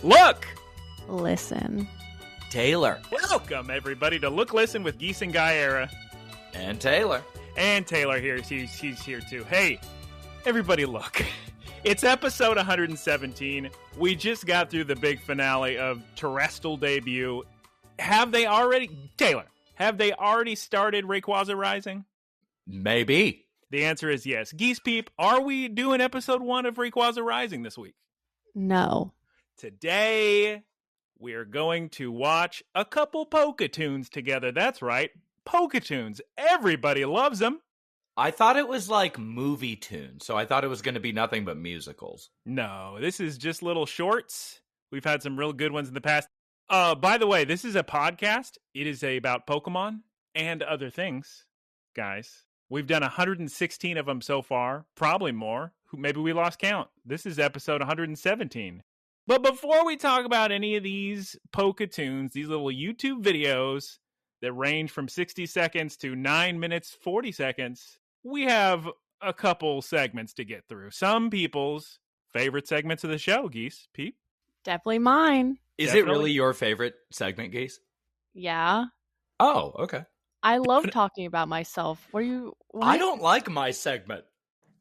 Look! Listen. Taylor. Welcome, everybody, to Look, Listen with Geese Guyera. And Taylor. And Taylor here. He's here, too. Hey, everybody, look. It's episode 117. We just got through the big finale of Terestal debut. Have they already started Rayquaza Rising? Maybe. The answer is yes. Geese Peep, are we doing episode 1 of Rayquaza Rising this week? No. Today, we are going to watch a couple PokéToons together. That's right, PokéToons. Everybody loves them. I thought it was like movie tunes, so I thought it was going to be nothing but musicals. No, this is just little shorts. We've had some real good ones in the past. By the way, this is a podcast. It is about Pokemon and other things, guys. We've done 116 of them so far, probably more. Maybe we lost count. This is episode 117. But before we talk about any of these PokéToons, these little YouTube videos that range from 60 seconds to 9 minutes, 40 seconds, we have a couple segments to get through. Some people's favorite segments of the show, Geese. Peep? Definitely mine. Is it really your favorite segment, Geese? Yeah. Oh, okay. I love talking about myself. What? I don't like my segment.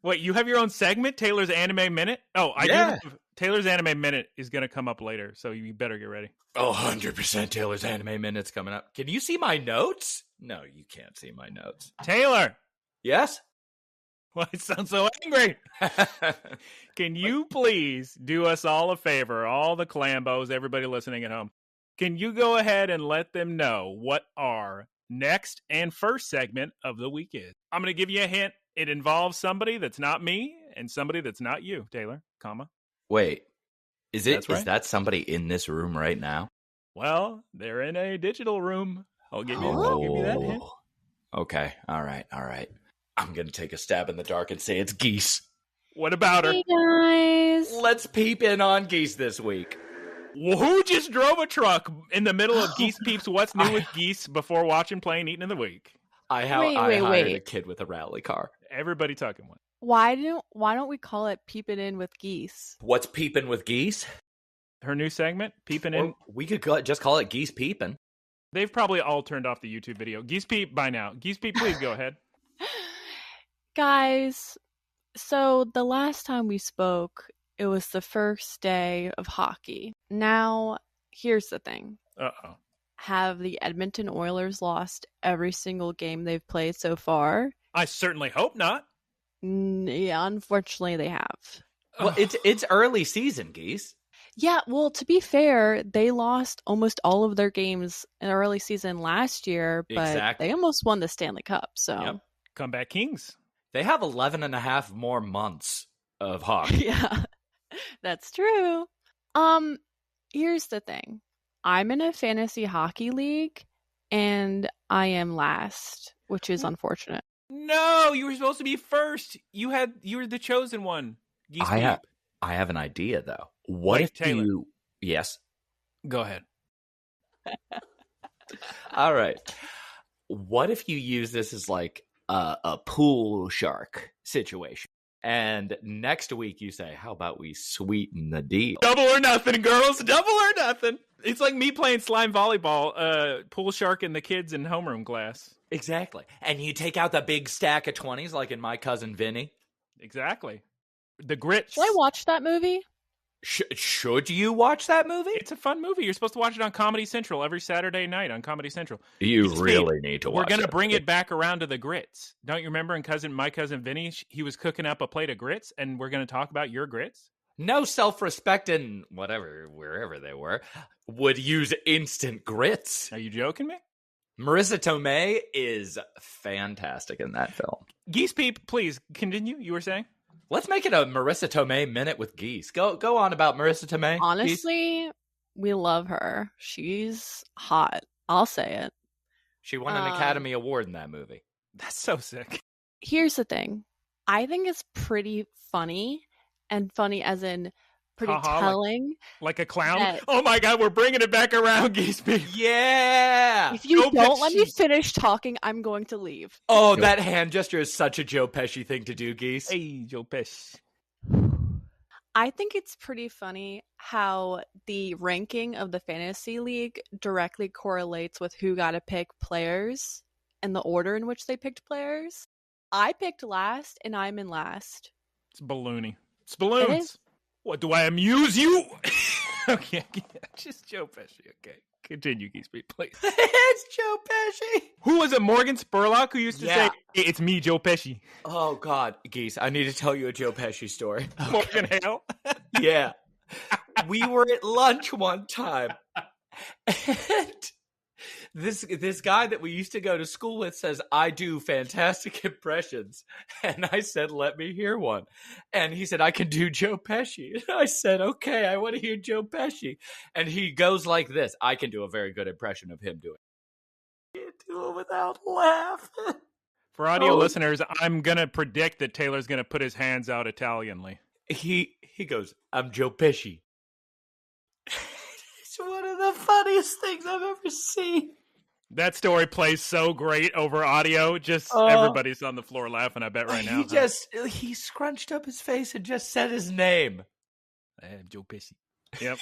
Wait, you have your own segment, Taylor's Anime Minute? Oh, I do. Taylor's Anime Minute is going to come up later, so you better get ready. Oh, 100% Taylor's Anime Minute's coming up. Can you see my notes? No, you can't see my notes. Taylor! Yes? Why it sounds so angry? Can you please do us all a favor, all the Clambos, everybody listening at home? Can you go ahead and let them know what our next and first segment of the week is? I'm going to give you a hint. It involves somebody that's not me and somebody that's not you, Taylor, comma. Wait, is That's right. Is that somebody in this room right now? Well, they're in a digital room. I'll give you that hint. Okay, all right. I'm going to take a stab in the dark and say it's Geese. What about her? Hey, guys. Let's peep in on Geese this week. Who just drove a truck in the middle of Geese Peeps? What's new with Geese before watching, playing, eating in the week? I hired a kid with a rally car. Everybody talking one. Why don't we call it Peeping In with Geese? What's peeping with Geese? Her new segment, Peeping In. We could just call it Geese Peeping. They've probably all turned off the YouTube video. Geese Peep by now. Geese Peep, please go ahead. Guys, so the last time we spoke, it was the first day of hockey. Now, here's the thing. Uh-oh. Have the Edmonton Oilers lost every single game they've played so far? I certainly hope not. Yeah, unfortunately they have. Well, it's early season, Geese. Yeah, well, to be fair, they lost almost all of their games in early season last year, but they almost won the Stanley Cup, so. Yep. Comeback Kings. They have 11 and a half more months of hockey. Yeah, that's true. Here's the thing. I'm in a fantasy hockey league, and I am last, which is unfortunate. No, you were supposed to be first. You were the chosen one. I have an idea, though. What if Taylor. you... Yes? Go ahead. All right. What if you use this as like a pool shark situation? And next week you say, how about we sweeten the deal? Double or nothing, girls. Double or nothing. It's like me playing slime volleyball, pool shark and the kids in homeroom class. Exactly. And you take out the big stack of 20s like in My Cousin Vinny. Exactly. The Grits. Should I watch that movie? Should you watch that movie? It's a fun movie. You're supposed to watch it on Comedy Central every Saturday night on Comedy Central. You really need to watch it. We're going to bring it back around to the grits. Don't you remember in My Cousin Vinny, he was cooking up a plate of grits, and we're going to talk about your grits? No self-respect and wherever they were, would use instant grits. Are you joking me? Marissa Tomei is fantastic in that film. Geese Peep, please continue. You were saying? Let's make it a Marissa Tomei minute with Geese. Go on about Marissa Tomei. Honestly, we love her. She's hot. I'll say it. She won an Academy Award in that movie. That's so sick. Here's the thing. I think it's pretty funny, and funny as in pretty telling. Like a clown? Oh my god, we're bringing it back around, Geese Peep. Yeah! If you don't let me finish talking, I'm going to leave. Oh, that hand gesture is such a Joe Pesci thing to do, Geese. Hey, Joe Pesci. I think it's pretty funny how the ranking of the fantasy league directly correlates with who got to pick players and the order in which they picked players. I picked last, and I'm in last. It's balloony. It's It balloons. is. What, do I amuse you? Okay, just Joe Pesci. Okay, continue, Geese Beat, please. It's Joe Pesci. Who was it, Morgan Spurlock, who used to say, it's me, Joe Pesci? Oh, God. Geese, I need to tell you a Joe Pesci story. Morgan Hale? Yeah. We were at lunch one time, and this guy that we used to go to school with says, I do fantastic impressions. And I said, let me hear one. And he said, I can do Joe Pesci. And I said, okay, I want to hear Joe Pesci. And he goes like this. I can do a very good impression of him doing it. I can't do it without laughing. For audio listeners, I'm going to predict that Taylor's going to put his hands out Italianly. He goes, I'm Joe Pesci. It's one of the funniest things I've ever seen. That story plays so great over audio. Just everybody's on the floor laughing, I bet, right now. He scrunched up his face and just said his name. I am Joe Pesci. Yep.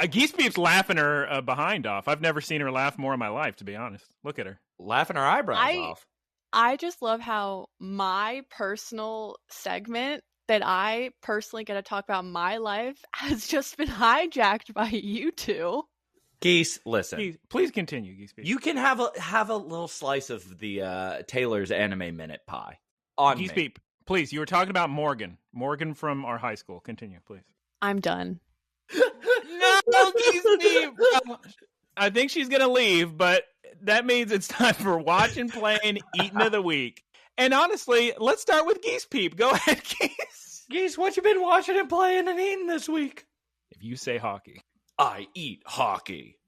Geese Beep's laughing her behind off. I've never seen her laugh more in my life, to be honest. Look at her. Laughing her eyebrows off. I just love how my personal segment that I personally get to talk about my life has just been hijacked by you two. Geese, listen. Geese, please continue, Geese Beep. You can have a little slice of the Taylor's Anime Minute pie. On Geese me. Beep, please, you were talking about Morgan. Morgan from our high school. Continue, please. I'm done. No, Geese Beep! I think she's going to leave, but that means it's time for Watch and Playing Eating of the Week. And honestly, let's start with Geese Peep. Go ahead, Geese. Geese, what you been watching and playing and eating this week? If you say hockey. I eat hockey.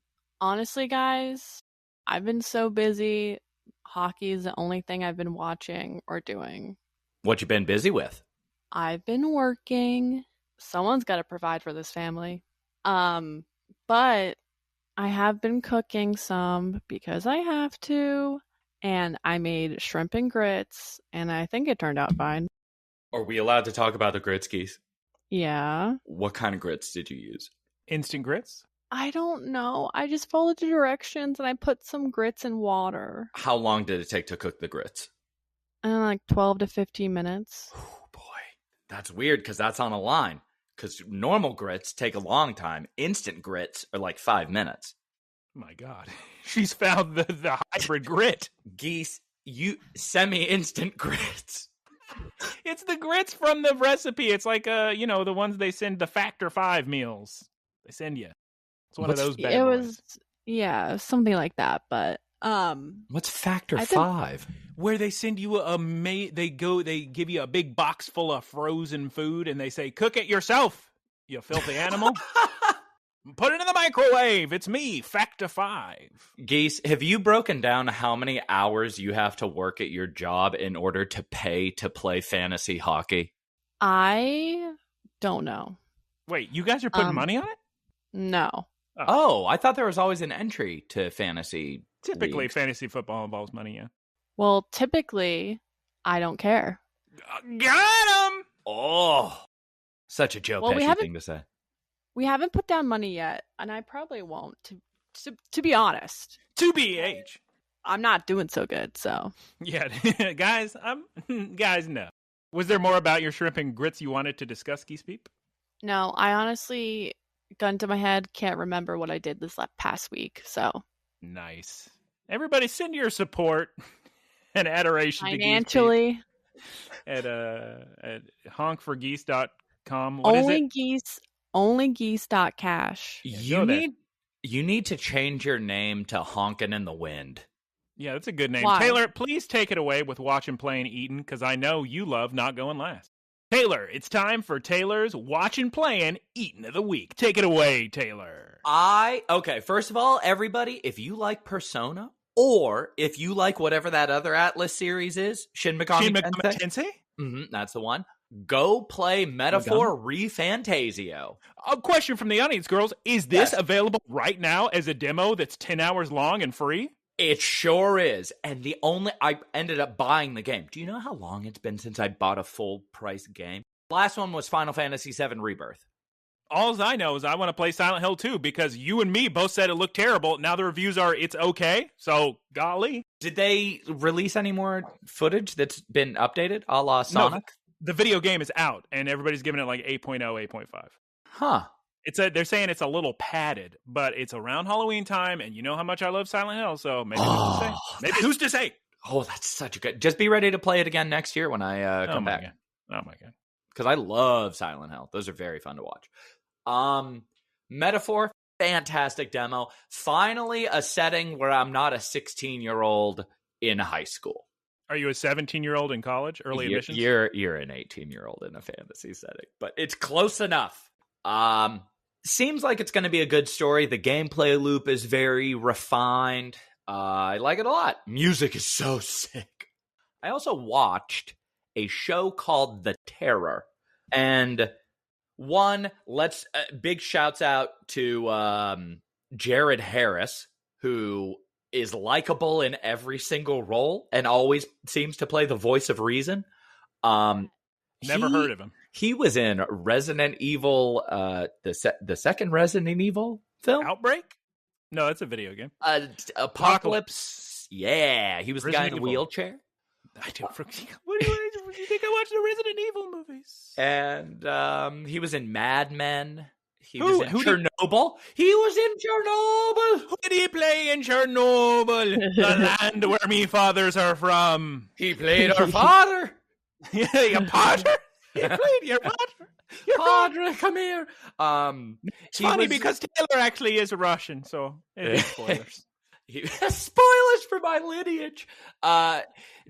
Honestly, guys, I've been so busy. Hockey is the only thing I've been watching or doing. What you been busy with? I've been working. Someone's got to provide for this family. But I have been cooking some because I have to. And I made shrimp and grits, and I think it turned out fine. Are we allowed to talk about the grits, Geese? Yeah. What kind of grits did you use? Instant grits? I don't know. I just followed the directions, and I put some grits in water. How long did it take to cook the grits? Like 12 to 15 minutes. Oh, boy. That's weird, because that's on a line. Because normal grits take a long time. Instant grits are like 5 minutes. My God. She's found the hybrid grit. Geese, you semi-instant grits. It's the grits from the recipe. It's like, the ones they send, the Factor 5 meals. They send you. It's one of those bad boys. Yeah, something like that. But what's Factor 5? Where they send you they give you a big box full of frozen food, and they say, cook it yourself, you filthy animal. Put it in the microwave. It's me, Factor 5. Geese, have you broken down how many hours you have to work at your job in order to pay to play fantasy hockey? I don't know. Wait, you guys are putting money on it? No. Oh, I thought there was always an entry to fantasy. Typically, leagues. fantasy football involves money, yeah. Well, typically, I don't care. Got him! Oh, such a Joe Pesci thing to say. We haven't put down money yet, and I probably won't, to be honest. To BH. I'm not doing so good, so. Yeah, guys, no. Was there more about your shrimp and grits you wanted to discuss, Geese Peep? No, I honestly, gun to my head, can't remember what I did this past week, so. Nice. Everybody send your support and adoration financially to Geese Peep at honkforgeese.com. Only geese.cash. You need to change your name to Honkin' in the Wind. Yeah, that's a good name. Why? Taylor, please take it away with Watching, Playing, Eating, because I know you love not going last. Taylor, it's time for Taylor's Watching, Playing, Eating of the Week. Take it away, Taylor. Okay, first of all, everybody, if you like Persona, or if you like whatever that other Atlas series is, Shin Megami Tensei? Tensei? That's the one. Go play Metaphor ReFantazio. A question from the audience, girls. Is this available right now as a demo that's 10 hours long and free? It sure is. And I ended up buying the game. Do you know how long it's been since I bought a full price game? Last one was Final Fantasy VII Rebirth. All I know is I want to play Silent Hill 2 because you and me both said it looked terrible. Now the reviews are it's okay. So, golly. Did they release any more footage that's been updated a la Sonic? No, the video game is out, and everybody's giving it like 8.0, 8.5. Huh. They're saying it's a little padded, but it's around Halloween time, and you know how much I love Silent Hill, so maybe who's to say? Oh, that's such a good... Just be ready to play it again next year when I come back. God. Oh, my God. Because I love Silent Hill. Those are very fun to watch. METAPHOR, fantastic demo. Finally, a setting where I'm not a 16-year-old in high school. Are you a 17-year-old in college? Early admissions? You're an 18-year-old in a fantasy setting, but it's close enough. Seems like it's going to be a good story. The gameplay loop is very refined. I like it a lot. Music is so sick. I also watched a show called The Terror, and big shouts out to Jared Harris, who is likable in every single role and always seems to play the voice of reason. Never heard of him. He was in Resident Evil, the second Resident Evil film. Outbreak? No, it's a video game. Apocalypse. Yeah, he was the guy in the wheelchair. I don't forget. What do you think I watched the Resident Evil movies? And he was in Mad Men. He was in Chernobyl. He was in Chernobyl. Who did he play in Chernobyl? The land where me fathers are from. He played our father. Yeah, your Potter. He played your Potter. Padre, come here. It's funny because Taylor actually is Russian, so it is spoilers. Spoilers for my lineage.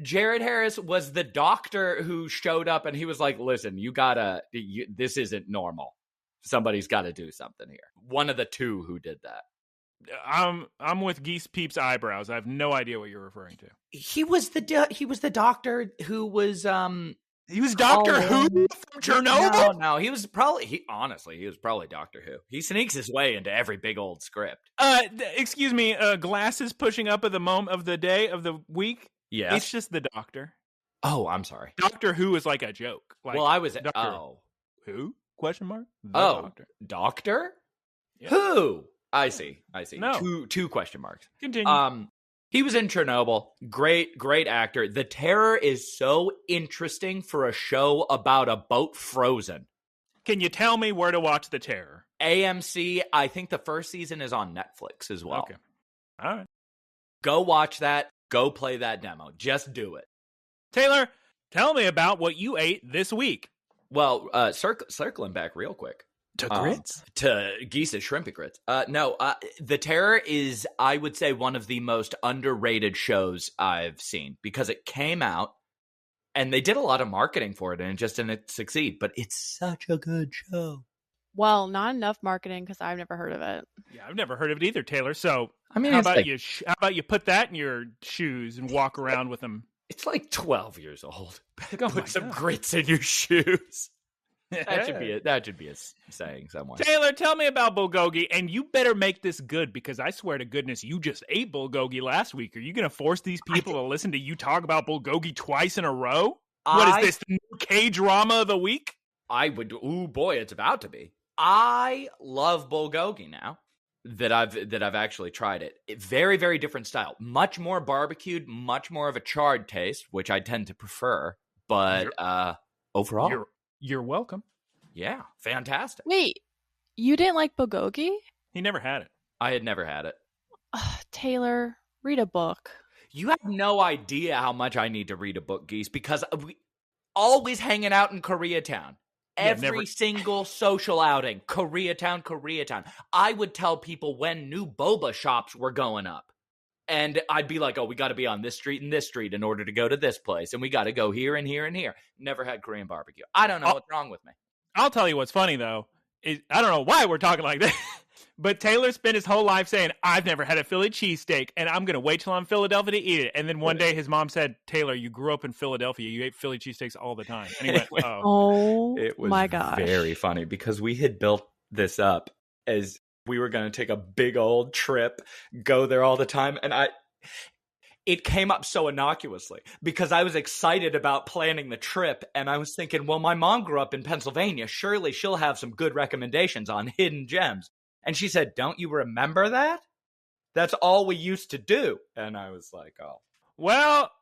Jared Harris was the doctor who showed up, and he was like, listen, this isn't normal. Somebody's got to do something here. One of the two who did that. I'm with Geese Peep's eyebrows. I have no idea what you're referring to. He was the doctor who was he was Doctor Who from Chernobyl? No, he was probably Doctor Who. He sneaks his way into every big old script. Excuse me, glasses pushing up of the day of the week? Yes. It's just the Doctor. Oh, I'm sorry. Doctor Who is like a joke. Like, well, I was Who? Question mark? Doctor? Yeah. Who? I see. No. Two question marks. Continue. He was in Chernobyl. Great actor. The Terror is so interesting for a show about a boat frozen. Can you tell me where to watch The Terror? AMC. I think the first season is on Netflix as well. Okay. All right. Go watch that. Go play that demo. Just do it. Taylor, tell me about what you ate this week. Well, circling back real quick. To grits? To Geese's Shrimpy Grits. The Terror is, I would say, one of the most underrated shows I've seen because it came out and they did a lot of marketing for it and it just didn't succeed. But it's such a good show. Well, not enough marketing because I've never heard of it. Yeah, I've never heard of it either, Taylor. So, I mean, how about you put that in your shoes and walk around with them? It's like 12 years old. Put some grits in your shoes. That should be a saying somewhere. Taylor, tell me about bulgogi, and you better make this good because I swear to goodness, you just ate bulgogi last week. Are you going to force these people to listen to you talk about bulgogi twice in a row? What is this, the new K-drama of the week? I would. Ooh, boy, it's about to be. I love bulgogi now that I've actually tried it. Very, very different style. Much more barbecued, much more of a charred taste, which I tend to prefer. But overall, you're welcome. Yeah, fantastic. Wait, you didn't like bulgogi? He never had it. I had never had it. Taylor, read a book. You have no idea how much I need to read a book, Geese, because we always hanging out in Koreatown. Every single social outing, Koreatown. I would tell people when new boba shops were going up. And I'd be like, oh, we got to be on this street and this street in order to go to this place. And we got to go here and here and here. Never had Korean barbecue. I don't know what's wrong with me. I'll tell you what's funny, though. I don't know why we're talking like this. But Taylor spent his whole life saying, I've never had a Philly cheesesteak, and I'm going to wait till I'm in Philadelphia to eat it. And then one day his mom said, Taylor, you grew up in Philadelphia. You ate Philly cheesesteaks all the time. And he went, oh. It was my gosh. Very funny because we had built this up as we were going to take a big old trip, go there all the time. And it came up so innocuously because I was excited about planning the trip. And I was thinking, well, my mom grew up in Pennsylvania. Surely she'll have some good recommendations on hidden gems. And she said, don't you remember that? That's all we used to do. And I was like, oh. Well,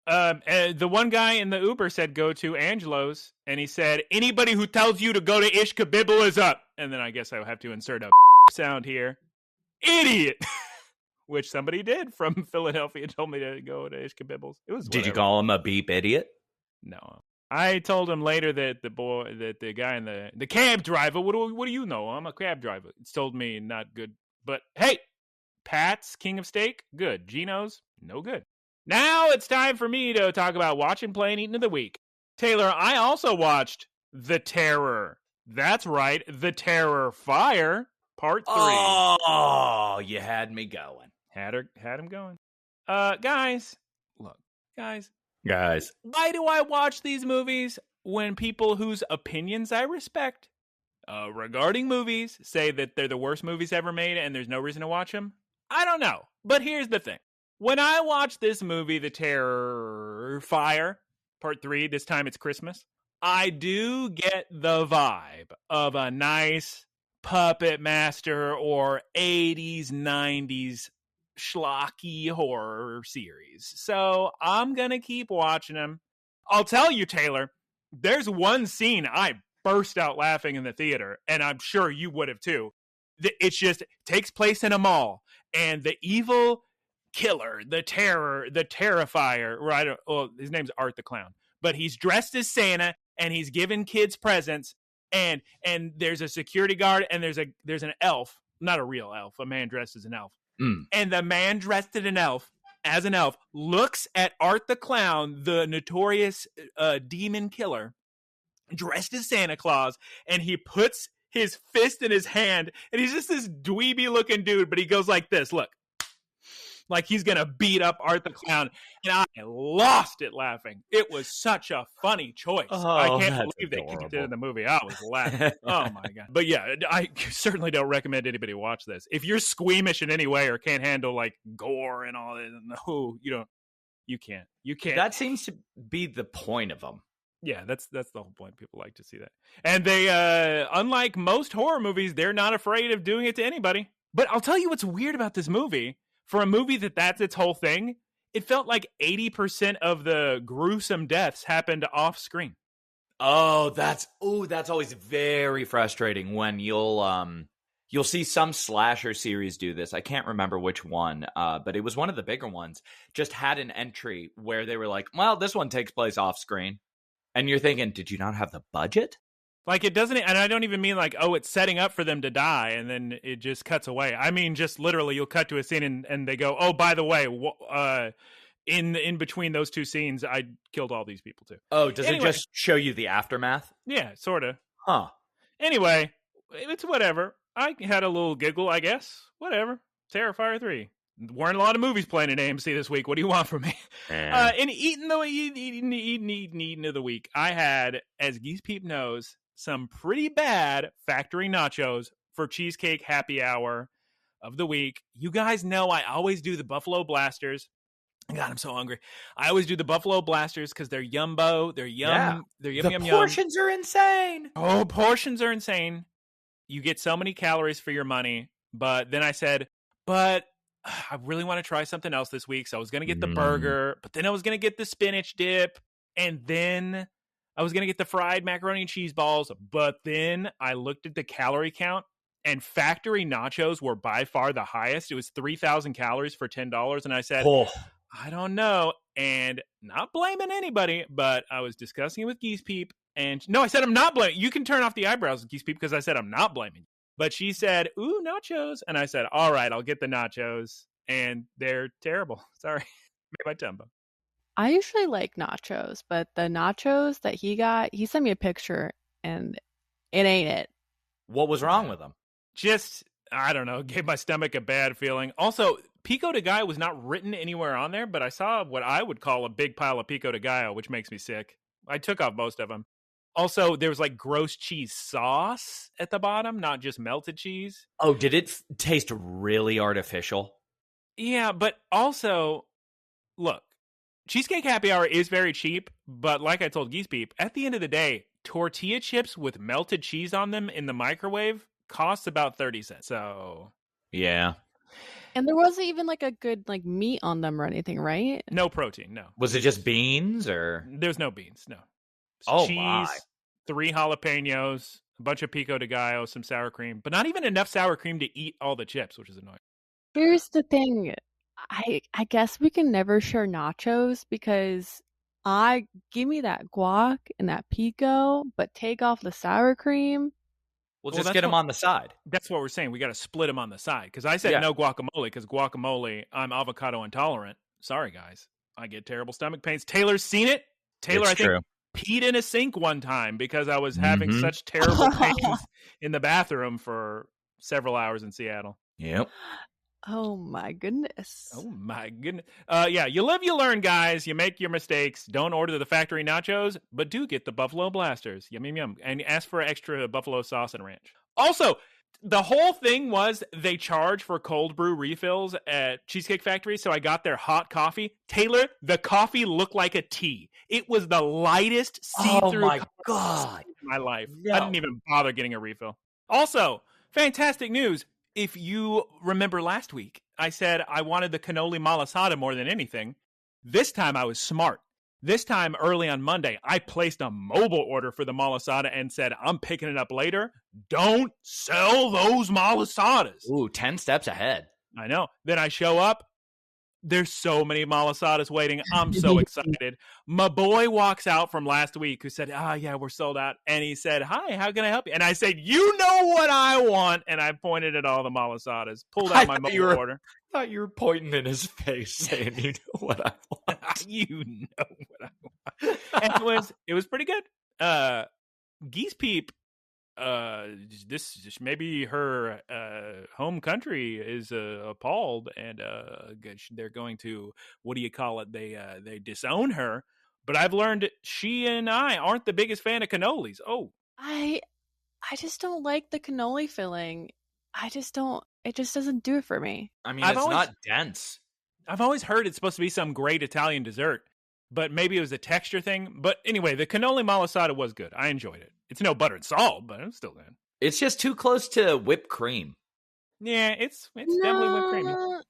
the one guy in the Uber said go to Angelo's. And he said, anybody who tells you to go to Ishkabibble is up. And then I guess I have to insert a sound here. Idiot! Which somebody did from Philadelphia told me to go to Ishkabibbles. It was. Did you call him a beep idiot? No, I told him later that the guy in the cab driver. What do you know? I'm a cab driver. It's told me not good. But hey, Pat's King of Steak, good. Gino's, no good. Now it's time for me to talk about watching, playing, eating of the week. Taylor, I also watched The Terror. That's right, The TerrorFIER Part 3. Oh, you had me going. Had him going. Guys, look, guys. Why do I watch these movies when people whose opinions I respect regarding movies say that they're the worst movies ever made and there's no reason to watch them? I don't know. But here's the thing. When I watch this movie, The TerrorFIER Part 3, this time it's Christmas, I do get the vibe of a nice Puppet Master or 80s, 90s schlocky horror series. So I'm going to keep watching them. I'll tell you, Taylor, there's one scene I burst out laughing in the theater, and I'm sure you would have too. It just takes place in a mall, and the evil killer, the TerrorFIER, right? Oh, his name's Art the Clown, but he's dressed as Santa, and he's giving kids presents, and there's a security guard, and there's an elf, not a real elf, a man dressed as an elf. And the man dressed as an elf, looks at Art the Clown, the notorious demon killer, dressed as Santa Claus, and he puts his fist in his hand, and he's just this dweeby-looking dude, but he goes like this, look. Like he's going to beat up Art the Clown. And I lost it laughing. It was such a funny choice. I can't believe they kicked it in the movie. I was laughing. Oh, my God. But yeah, I certainly don't recommend anybody watch this. If you're squeamish in any way or can't handle like gore and all that, no, you can't. That seems to be the point of them. Yeah, that's the whole point. People like to see that. And they, unlike most horror movies, they're not afraid of doing it to anybody. But I'll tell you what's weird about this movie. For a movie that's its whole thing, it felt like 80% of the gruesome deaths happened off screen. Oh, that's always very frustrating when you'll see some slasher series do this. I can't remember which one, but it was one of the bigger ones. Just had an entry where they were like, well, this one takes place off screen. And you're thinking, did you not have the budget? Like it doesn't, and I don't even mean like, oh, it's setting up for them to die, and then it just cuts away. I mean, just literally, you'll cut to a scene, and they go, oh, by the way, in between those two scenes, I killed all these people too. Oh, does it just show you the aftermath? Yeah, sort of. Huh. Anyway, it's whatever. I had a little giggle, I guess. Whatever. TerrorFIER 3. Weren't a lot of movies playing at AMC this week. What do you want from me? And eating of the week, I had, as Geese Peep knows, some pretty bad factory nachos for Cheesecake Happy Hour of the week. You guys know I always do the Buffalo Blasters. God, I'm so hungry. I always do the Buffalo Blasters because they're yumbo. They're yum. Yeah. They're yum, yum, yum. Portions are insane. Oh, portions are insane. You get so many calories for your money. But then I said, but I really want to try something else this week. So I was going to get the burger, but then I was going to get the spinach dip. And then I was going to get the fried macaroni and cheese balls. But then I looked at the calorie count, and factory nachos were by far the highest. It was 3,000 calories for $10. And I said, I don't know. And not blaming anybody, but I was discussing it with Geese Peep. And no, I said, I'm not blaming. You can turn off the eyebrows, Geese Peep, because I said, I'm not blaming. But she said, ooh, nachos. And I said, all right, I'll get the nachos. And they're terrible. Sorry. Made my tumbo. I usually like nachos, but the nachos that he got, he sent me a picture and it ain't it. What was wrong with them? Just, I don't know, gave my stomach a bad feeling. Also, pico de gallo was not written anywhere on there, but I saw what I would call a big pile of pico de gallo, which makes me sick. I took off most of them. Also, there was like gross cheese sauce at the bottom, not just melted cheese. Oh, did it taste really artificial? Yeah, but also, look, Cheesecake Happy Hour is very cheap, but like I told Geese Peep, at the end of the day, tortilla chips with melted cheese on them in the microwave costs about 30 cents. So, yeah. And there wasn't even like a good like meat on them or anything, right? No protein, no. Was it just beans or? There's no beans, no. Oh, cheese, my. 3 jalapenos, a bunch of pico de gallo, some sour cream, but not even enough sour cream to eat all the chips, which is annoying. Here's the thing. I guess we can never share nachos because give me that guac and that pico, but take off the sour cream. We'll just get them on the side. That's what we're saying. We got to split them on the side. Because I said no guacamole, because guacamole, I'm avocado intolerant. Sorry, guys. I get terrible stomach pains. Taylor's seen it. Taylor, I think, peed in a sink one time because I was having such terrible pains in the bathroom for several hours in Seattle. Yep. Oh, my goodness. Oh, my goodness. Yeah, you live, you learn, guys. You make your mistakes. Don't order the factory nachos, but do get the Buffalo Blasters. Yum, yum, yum. And ask for extra buffalo sauce and ranch. Also, the whole thing was they charge for cold brew refills at Cheesecake Factory, so I got their hot coffee. Taylor, the coffee looked like a tea. It was the lightest see-through coffee in my life. No. I didn't even bother getting a refill. Also, fantastic news. If you remember last week, I said I wanted the cannoli malasada more than anything. This time I was smart. This time early on Monday, I placed a mobile order for the malasada and said, I'm picking it up later. Don't sell those malasadas. Ooh, 10 steps ahead. I know. Then I show up. There's so many malasadas waiting. I'm so excited. My boy walks out from last week who said, yeah, we're sold out. And he said, hi, how can I help you? And I said, you know what I want. And I pointed at all the malasadas, pulled out my mobile order. I thought you were pointing in his face saying, you know what I want. You know what I want. And it was pretty good. Geese Peep, this maybe her home country is appalled, and they're going to, what do you call it? They disown her. But I've learned she and I aren't the biggest fan of cannolis. Oh, I just don't like the cannoli filling. It just doesn't do it for me. I mean, it's not dense. I've always heard it's supposed to be some great Italian dessert, but maybe it was a texture thing. But anyway, the cannoli malasada was good. I enjoyed it. It's no butter and salt, but it's still good. It's just too close to whipped cream. Yeah, it's definitely whipped cream.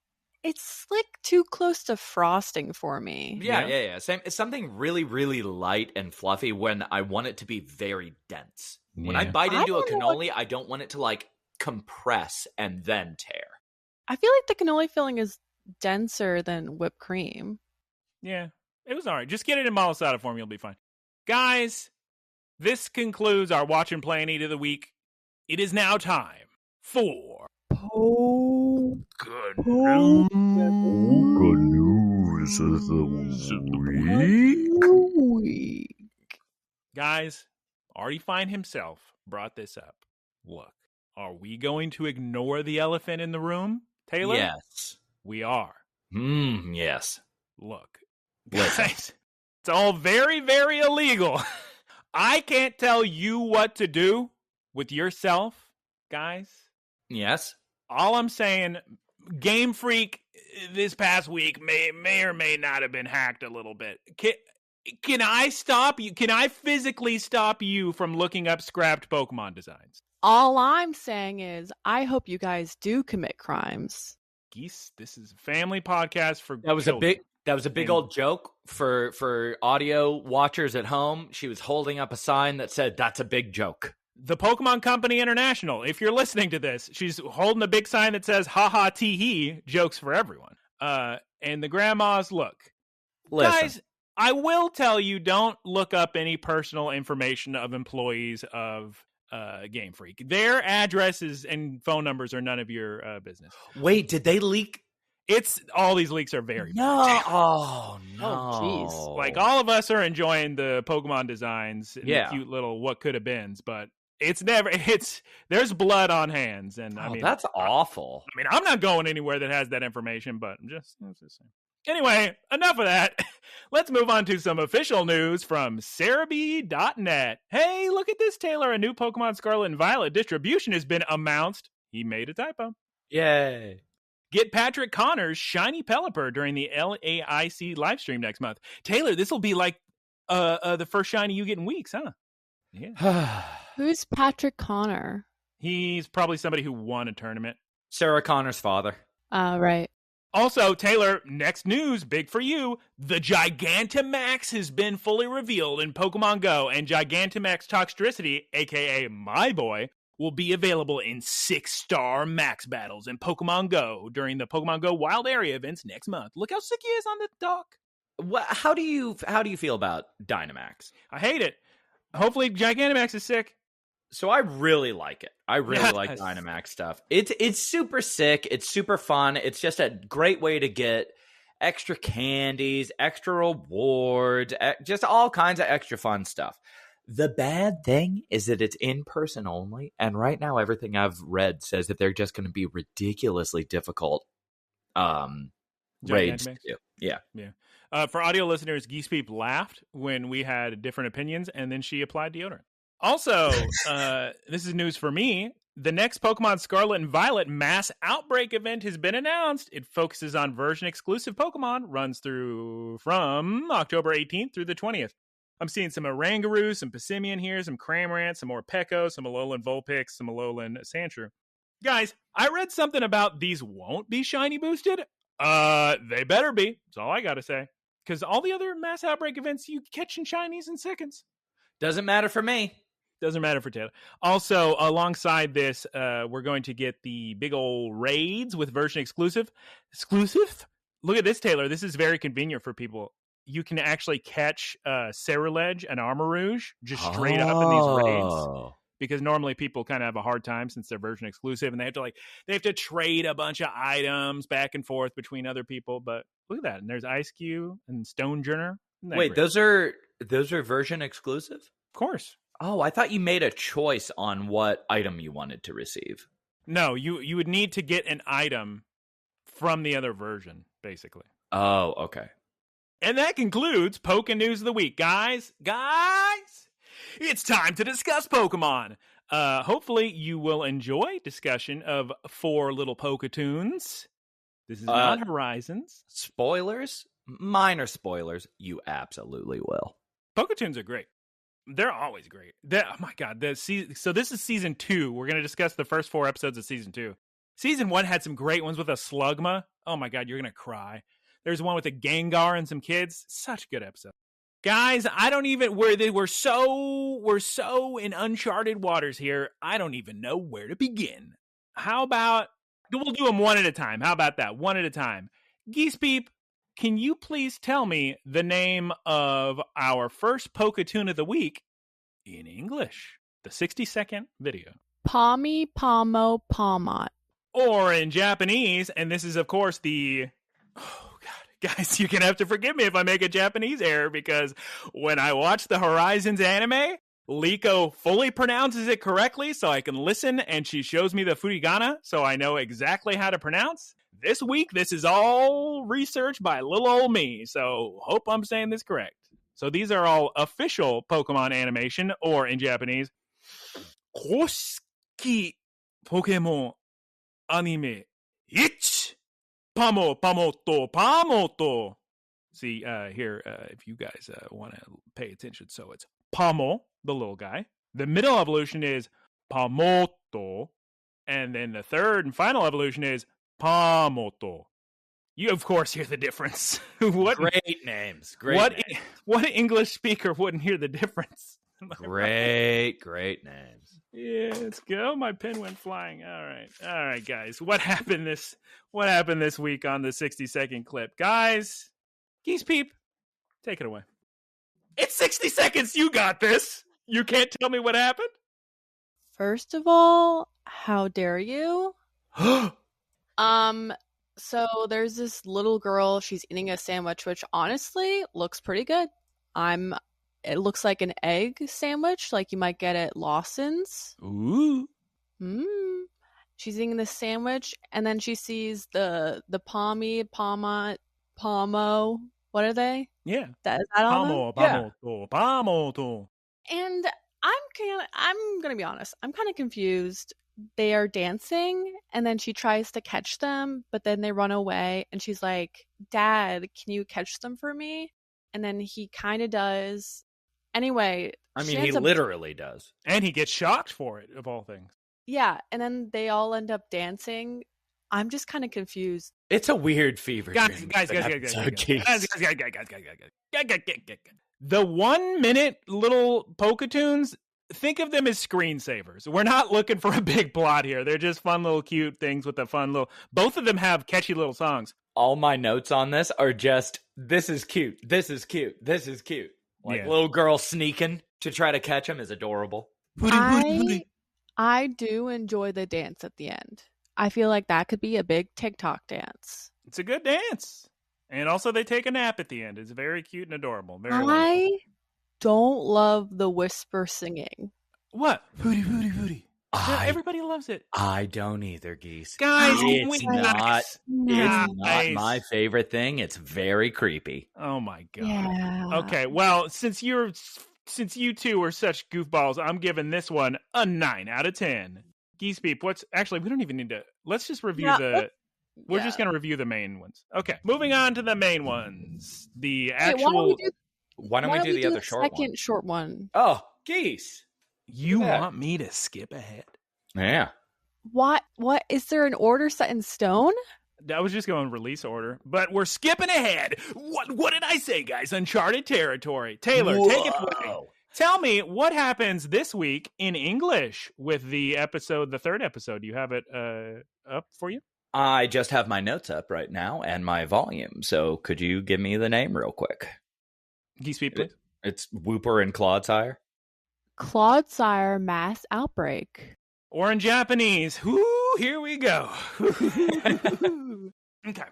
It's like too close to frosting for me. Yeah. Same. It's something really, really light and fluffy when I want it to be very dense. Yeah. When I bite into a cannoli, I don't want it to like compress and then tear. I feel like the cannoli filling is denser than whipped cream. Yeah, it was all right. Just get it in malasada form. You'll be fine. Guys, this concludes our Watch and Play and Eat of the Week. It is now time for Good News of the Week. Guys, Artie Fine himself brought this up. Look, are we going to ignore the elephant in the room, Taylor? Yes. We are. Yes. Look, guys, it's all very, very illegal. I can't tell you what to do with yourself, guys. Yes. All I'm saying, Game Freak this past week may or may not have been hacked a little bit. Can I stop you? Can I physically stop you from looking up scrapped Pokemon designs? All I'm saying is, I hope you guys do commit crimes. Geese, this is a family podcast for That was children. That was a big old joke for audio watchers at home. She was holding up a sign that said, "That's a big joke." The Pokemon Company International. If you're listening to this, she's holding a big sign that says, "Ha ha tee hee, jokes for everyone." And the grandmas, look, guys, I will tell you, don't look up any personal information of employees of Game Freak. Their addresses and phone numbers are none of your business. Wait, did they leak? All these leaks are very no. bad. Oh no! Jeez. Like all of us are enjoying the Pokemon designs, and the cute little what could have beens, but there's blood on hands, and I mean that's awful. I mean, I'm not going anywhere that has that information, but I'm just saying. Anyway, enough of that. Let's move on to some official news from Cerebi.net. Hey, look at this, Taylor. A new Pokemon Scarlet and Violet distribution has been announced. He made a typo. Yay. Get Patrick Connor's Shiny Pelipper during the LAIC live stream next month. Taylor, this will be like the first shiny you get in weeks, huh? Yeah. Who's Patrick Connor? He's probably somebody who won a tournament. Sarah Connor's father. Right. Also, Taylor, next news, big for you. The Gigantamax has been fully revealed in Pokemon Go, and Gigantamax Toxtricity, aka my boy, will be available in 6-star max battles in Pokemon Go during the Pokemon Go Wild Area events next month. Look how sick he is on the dock. How do you feel about Dynamax? I hate it. Hopefully Gigantamax is sick. So I really like it. I really like Dynamax stuff. It's super sick. It's super fun. It's just a great way to get extra candies, extra rewards, just all kinds of extra fun stuff. The bad thing is that it's in person only. And right now, everything I've read says that they're just going to be ridiculously difficult raids to do. Yeah. For audio listeners, Geese Peep laughed when we had different opinions, and then she applied deodorant. Also, this is news for me. The next Pokemon Scarlet and Violet Mass Outbreak event has been announced. It focuses on version-exclusive Pokemon, runs from October 18th through the 20th. I'm seeing some Oranguru, some Passimian here, some Cramorant, some more Peko, some Alolan Vulpix, some Alolan Sandshrew. Guys, I read something about these won't be shiny boosted. They better be. That's all I gotta say. Because all the other Mass Outbreak events, you catch in shinies in seconds. Doesn't matter for me. Doesn't matter for Taylor. Also, alongside this, we're going to get the big old raids with version exclusive. Exclusive? Look at this, Taylor. This is very convenient for people. You can actually catch Ceruledge and Armarouge just straight up in these raids. Because normally people kind of have a hard time since they're version exclusive, and they have to trade a bunch of items back and forth between other people. But look at that. And there's Ice Cube and Stonejourner. Wait, those are version exclusive? Of course. Oh, I thought you made a choice on what item you wanted to receive. No, you would need to get an item from the other version, basically. Oh, okay. And that concludes Poke News of the Week. Guys, it's time to discuss Pokemon. Hopefully you will enjoy discussion of 4 little PokéToons. This is not Horizons. Spoilers? Minor spoilers. You absolutely will. PokéToons are great. They're always great. Oh my god! So this is season 2. We're going to discuss the first 4 episodes of season 2. Season 1 had some great ones with a Slugma. Oh my god, you're going to cry. There's one with a Gengar and some kids. Such a good episode. Guys, we're so in uncharted waters here. I don't even know where to begin. How about we'll do them one at a time? How about that? One at a time. Geese Peep, can you please tell me the name of our first PokéToon of the week in English? The 60-second video. Pawmi, Pawmo, Pawmot. Or in Japanese, and this is, of course, the... Oh, God. Guys, you're going to have to forgive me if I make a Japanese error, because when I watch the Horizons anime, Liko fully pronounces it correctly, so I can listen, and she shows me the furigana, so I know exactly how to pronounce. This week, this is all researched by little old me, so hope I'm saying this correct. So these are all official Pokemon animation, or in Japanese, Koshiki Pokemon Anime Ich Pamo Pamoto Pamoto. See, here, if you guys want to pay attention, so it's Pawmo, the little guy. The middle evolution is Pawmoto, and then the third and final evolution is Pawmoto. You, of course, hear the difference. Great names. What English speaker wouldn't hear the difference? Great names. Yeah, let's go. My pen went flying. All right, guys. What happened this week on the 60-second clip? Guys, Geese Peep, take it away. It's 60 seconds. You got this. You can't tell me what happened? First of all, how dare you? So there's this little girl, she's eating a sandwich, which honestly looks pretty good. It looks like an egg sandwich, like you might get at Lawson's. Ooh. She's eating this sandwich, and then she sees the Pawmi, Pawmot, Pawmo. What are they? Yeah. Is that all? Pawmo. And I'm gonna be honest, I'm kind of confused. they are dancing and then she tries to catch them, but then they run away and she's like, Dad, can you catch them for me? And then he kind of does. Anyway. I mean, he literally does. And he gets shocked for it, of all things. Yeah, and then they all end up dancing. I'm just kind of confused. It's a weird fever. Guys. The 1 minute little PokéToons, think of them as screensavers. We're not looking for a big plot here. They're just fun little cute things with a fun little... Both of them have catchy little songs. All my notes on this are just, this is cute, this is cute, this is cute. Like little girl sneaking to try to catch him is adorable. I do enjoy the dance at the end. I feel like that could be a big TikTok dance. It's a good dance. And also they take a nap at the end. It's very cute and adorable. Very I don't love the whisper singing. What? Hootie, hootie, hootie. Everybody loves it. I don't either, Geese. Guys, it's not my favorite thing. It's very creepy. Oh my god. Yeah. Okay, well, since you two are such goofballs, I'm giving this one a 9 out of 10. Geese Beep, we don't even need to. Let's just review We're just going to review the main ones. Okay, moving on to the main ones. The actual. Why don't we do the other short one? Second short one. Oh, Geese. You want me to skip ahead? Yeah. What is there an order set in stone? I was just going release order, but we're skipping ahead. What did I say, guys? Uncharted territory. Taylor, take it away. Tell me what happens this week in English with the third episode. You have it up for you? I just have my notes up right now and my volume. So could you give me the name real quick? Geese Beep, please. It's Whooper and Clodsire. Clodsire mass outbreak. Or in Japanese. Whoo, here we go. Okay.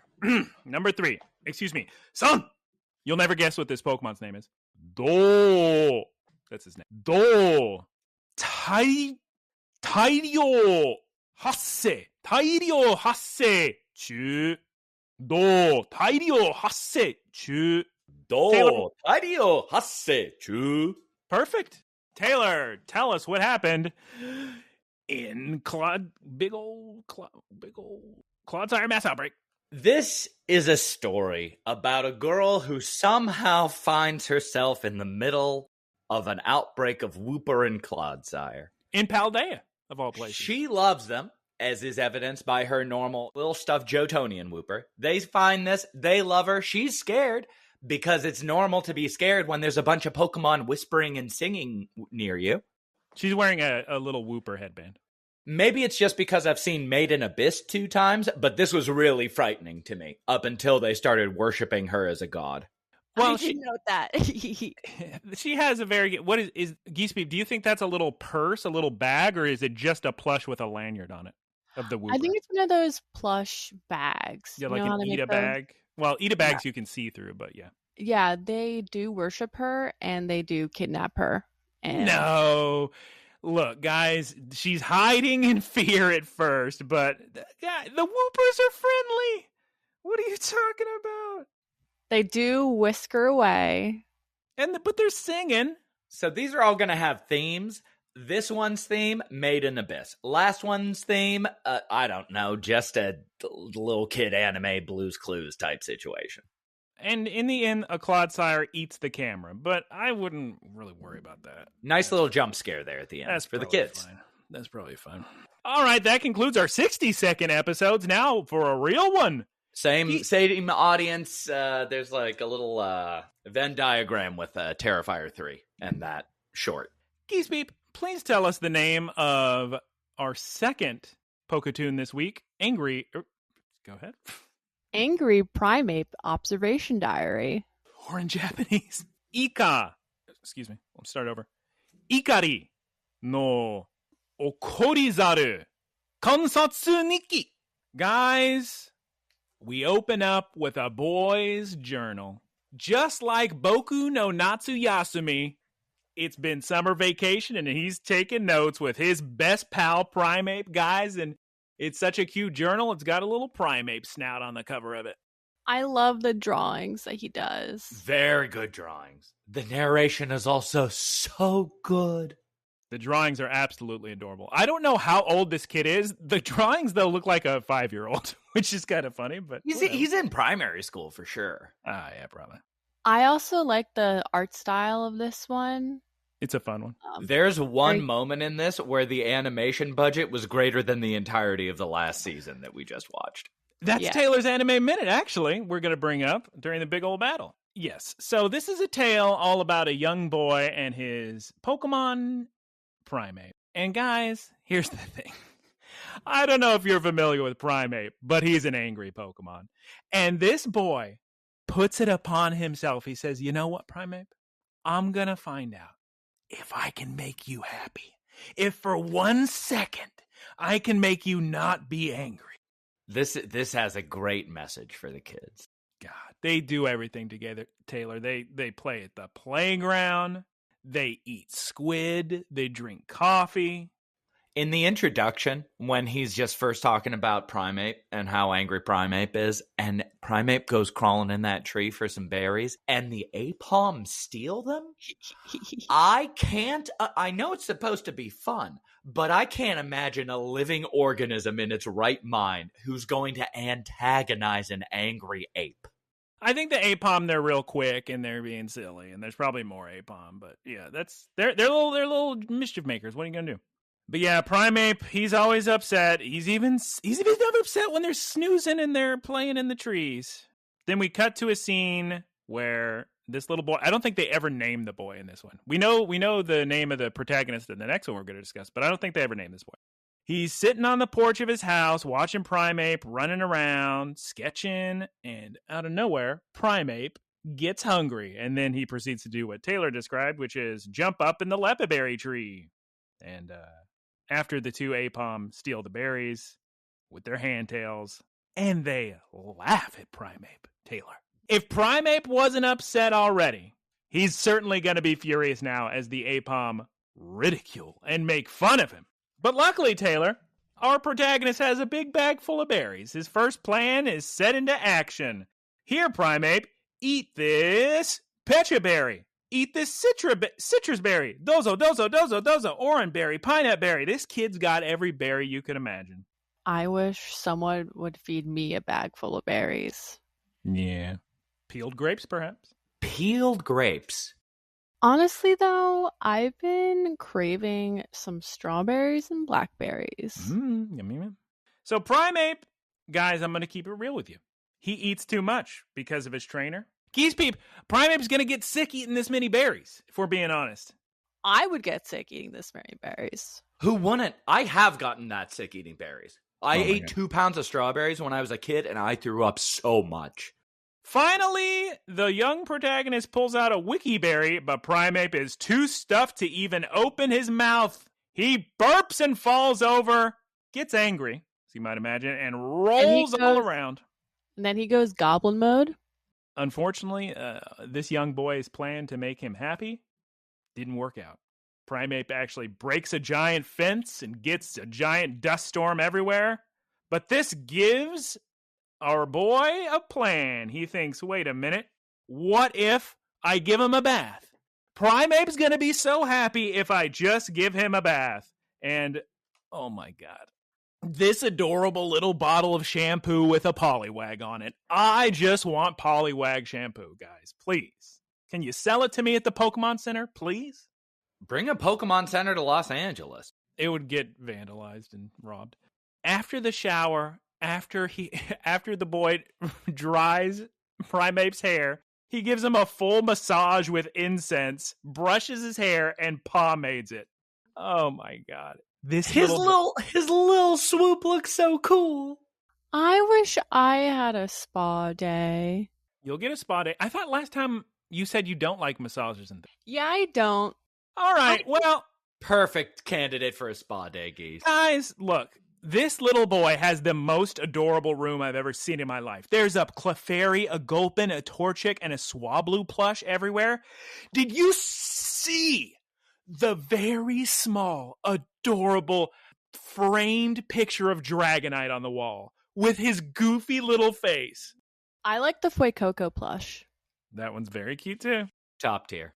Number 3. Excuse me. Son! You'll never guess what this Pokemon's name is. Do. That's his name. Do. Tairyo hasse. Tairyo hasse. Chu. Do. Tairyo hasse. Chu. Do. Tairyo hasse. Chu. Perfect. Taylor, tell us what happened in big old Clodsire mass outbreak. This is a story about a girl who somehow finds herself in the middle of an outbreak of Whooper and Clodsire. In Paldea, of all places. She loves them, as is evidenced by her normal little stuffed Johtonian Whooper. They find this, they love her, she's scared, because it's normal to be scared when there's a bunch of Pokemon whispering and singing near you. She's wearing a little Whooper headband. Maybe it's just because I've seen Made in Abyss 2 times, but this was really frightening to me up until they started worshiping her as a god. Well, I didn't note that. She has a very good... What is Geese Beep, do you think that's a little purse, a little bag, or is it just a plush with a lanyard on it of the Whooper? I think it's one of those plush bags. Yeah, like an Ida bag. Well, Ida bags you can see through, but yeah. Yeah, they do worship her, and they do kidnap her. And... No. Look, guys, she's hiding in fear at first, but the Whoopers are friendly. What are you talking about? They do whisker away. But they're singing. So these are all going to have themes. This one's theme, Made in Abyss. Last one's theme, I don't know, just a little kid anime Blue's Clues type situation. And in the end, a Clodsire eats the camera, but I wouldn't really worry about that. Nice little jump scare there at the end. That's for the kids. Fine. That's probably fine. All right, that concludes our 60-second episodes. Now for a real one. Same audience. There's like a little Venn diagram with TerrorFIER 3 and that short. Geese Beep, please tell us the name of our second PokéToon this week. Go ahead. Angry Primate Observation Diary. Or in Japanese, Excuse me. I'll start over. Ikari no okorizaru kansatsu nikki. Guys, we open up with a boy's journal. Just like Boku no Natsuyasumi, it's been summer vacation and he's taking notes with his best pal Primeape, guys, and it's such a cute journal. It's got a little Primeape snout on the cover of it. I love the drawings that he does. Very good drawings. The narration is also so good. The drawings are absolutely adorable. I don't know how old this kid is. The drawings, though, look like a 5-year-old, which is kind of funny. But he's in primary school for sure. Yeah, probably. I also like the art style of this one. It's a fun one. There's one moment in this where the animation budget was greater than the entirety of the last season that we just watched. That's Taylor's Anime Minute, actually, we're going to bring up during the big old battle. Yes, so this is a tale all about a young boy and his Pokemon Primeape. And guys, here's the thing. I don't know if you're familiar with Primeape, but he's an angry Pokemon. And this boy puts it upon himself. He says, you know what, Primeape? I'm going to find out if I can make you happy. If for 1 second I can make you not be angry. This has a great message for the kids. God, they do everything together, Taylor. They play at the playground. They eat squid. They drink coffee. In the introduction, when he's just first talking about Primeape and how angry Primeape is, and Primeape goes crawling in that tree for some berries, and the Apom steal them, I know it's supposed to be fun, but I can't imagine a living organism in its right mind who's going to antagonize an angry ape. I think the Apom, they're real quick and they're being silly, and there's probably more Apom, but yeah, they're little mischief makers. What are you gonna do? But yeah, Primeape, he's always upset. He's even upset when they're snoozing and they're playing in the trees. Then we cut to a scene where this little boy, I don't think they ever named the boy in this one. We know the name of the protagonist in the next one we're going to discuss, but I don't think they ever named this boy. He's sitting on the porch of his house, watching Primeape running around, sketching, and out of nowhere, Primeape gets hungry. And then he proceeds to do what Taylor described, which is jump up in the lepaberry tree. And after the two Apom steal the berries with their handtails, and they laugh at Primeape, Taylor. If Primeape wasn't upset already, he's certainly going to be furious now as the Apom ridicule and make fun of him. But luckily, Taylor, our protagonist has a big bag full of berries. His first plan is set into action. Here, Primeape, eat this Pecha berry. Eat this citrus berry. Dozo, orange berry, pineapple berry. This kid's got every berry you could imagine. I wish someone would feed me a bag full of berries. Yeah. Peeled grapes, perhaps? Peeled grapes. Honestly, though, I've been craving some strawberries and blackberries. Yummy. So Primeape, guys, I'm going to keep it real with you. He eats too much because of his trainer. Geese Peep, Primeape's going to get sick eating this many berries, if we're being honest. I would get sick eating this many berries. Who wouldn't? I have gotten that sick eating berries. I ate 2 pounds of strawberries when I was a kid, and I threw up so much. Finally, the young protagonist pulls out a wiki berry, but Primeape is too stuffed to even open his mouth. He burps and falls over, gets angry, as you might imagine, and rolls all around. And then he goes goblin mode. Unfortunately, this young boy's plan to make him happy didn't work out. Primeape actually breaks a giant fence and gets a giant dust storm everywhere. But this gives our boy a plan. He thinks, wait a minute, what if I give him a bath? Primeape's going to be so happy if I just give him a bath. And, oh my God, this adorable little bottle of shampoo with a Poliwag on it. I just want Poliwag shampoo, guys. Please. Can you sell it to me at the Pokemon Center, please? Bring a Pokemon Center to Los Angeles. It would get vandalized and robbed. After the shower, after the boy dries Primeape's hair, he gives him a full massage with incense, brushes his hair, and pomades it. Oh my God. His little swoop looks so cool. I wish I had a spa day. You'll get a spa day. I thought last time you said you don't like massages and things. Yeah, I don't. All right, well. Perfect candidate for a spa day, Geese. Guys, look. This little boy has the most adorable room I've ever seen in my life. There's a Clefairy, a Gulpin, a Torchic, and a Swablu plush everywhere. Did you see the very small, adorable, framed picture of Dragonite on the wall with his goofy little face? I like the Fuecoco plush. That one's very cute too. Top tier.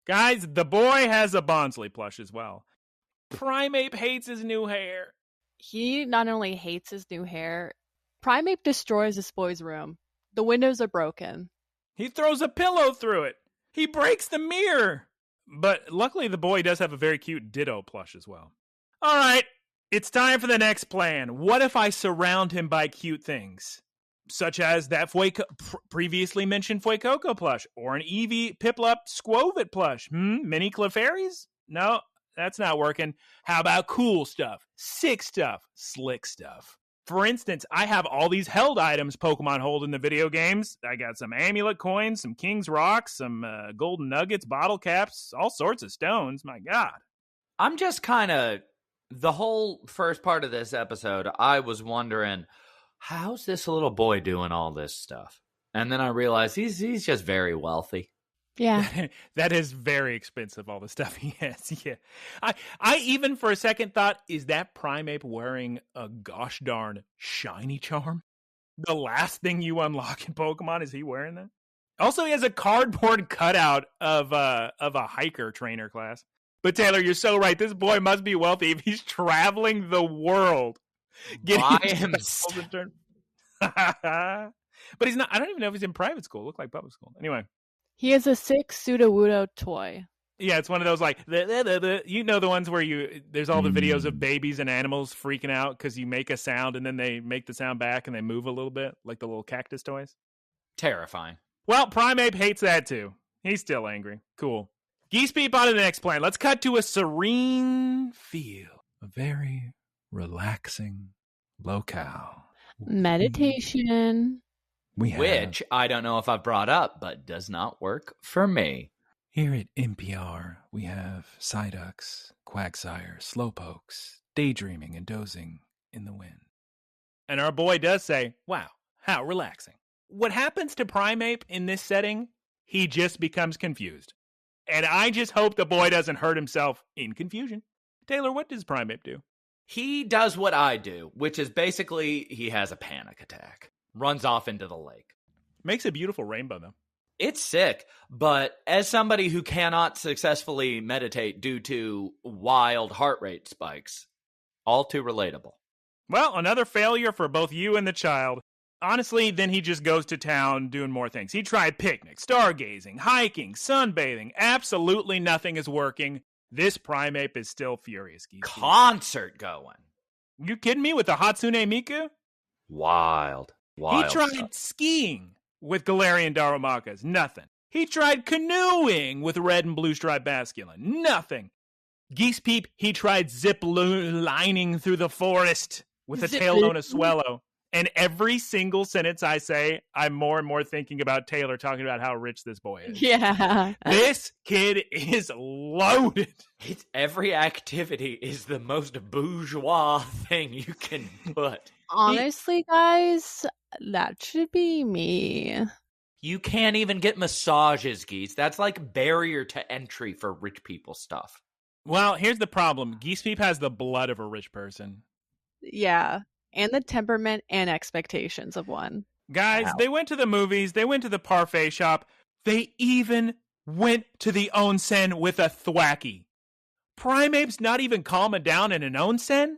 Guys, the boy has a Bonsley plush as well. Primeape hates his new hair. He not only hates his new hair, Primeape destroys this boy's room. The windows are broken. He throws a pillow through it. He breaks the mirror. But luckily, the boy does have a very cute Ditto plush as well. All right, it's time for the next plan. What if I surround him by cute things? Such as that previously mentioned Fuecoco plush, or an Eevee Piplup Squovit plush. Mini Clefairies? No, that's not working. How about cool stuff? Sick stuff? Slick stuff? For instance, I have all these held items Pokemon hold in the video games. I got some amulet coins, some King's Rocks, some golden nuggets, bottle caps, all sorts of stones. My God. I'm just kind of, the whole first part of this episode, I was wondering, how's this little boy doing all this stuff? And then I realized he's just very wealthy. Yeah. That is very expensive, all the stuff he has. Yeah. I even for a second thought, is that Primeape wearing a gosh darn shiny charm? The last thing you unlock in Pokemon, is he wearing that? Also, he has a cardboard cutout of a hiker trainer class. But Taylor, you're so right. This boy must be wealthy if he's traveling the world. By himself. But he's not. I don't even know if he's in private school. Look like public school. Anyway. He has a sick Sudowoodo toy. Yeah, it's one of those like, you know, the ones where there's all the videos of babies and animals freaking out because you make a sound and then they make the sound back and they move a little bit, like the little cactus toys. Terrifying. Well, Primeape hates that too. He's still angry. Cool. Geese Peep on to the next plan. Let's cut to a serene feel. A very relaxing locale. Meditation. Which I don't know if I've brought up, but does not work for me. Here at NPR, we have Psyducks, Quagsire, Slowpokes, daydreaming and dozing in the wind. And our boy does say, wow, how relaxing. What happens to Primeape in this setting? He just becomes confused. And I just hope the boy doesn't hurt himself in confusion. Taylor, what does Primeape do? He does what I do, which is basically he has a panic attack. Runs off into the lake. Makes a beautiful rainbow, though. It's sick, but as somebody who cannot successfully meditate due to wild heart rate spikes, all too relatable. Well, another failure for both you and the child. Honestly, then he just goes to town doing more things. He tried picnics, stargazing, hiking, sunbathing. Absolutely nothing is working. This Primeape is still furious. Concert going. You kidding me with the Hatsune Miku? Wild he tried stuff. Skiing with Galarian Darumaka's. Nothing. He tried canoeing with red and blue striped Basculin. Nothing. Geese Peep, he tried zip-lining through the forest with a tail-known Swellow. And every single sentence I say, I'm more and more thinking about Taylor talking about how rich this boy is. Yeah. This kid is loaded. Every activity is the most bourgeois thing you can put. Honestly, guys, that should be me. You can't even get massages, Geese. That's like barrier to entry for rich people stuff. Well, here's the problem. Geese Peep has the blood of a rich person. Yeah. And the temperament and expectations of one. Guys, Wow. They went to the movies. They went to the parfait shop. They even went to the onsen with a thwacky. Primeape's not even calming down in an onsen?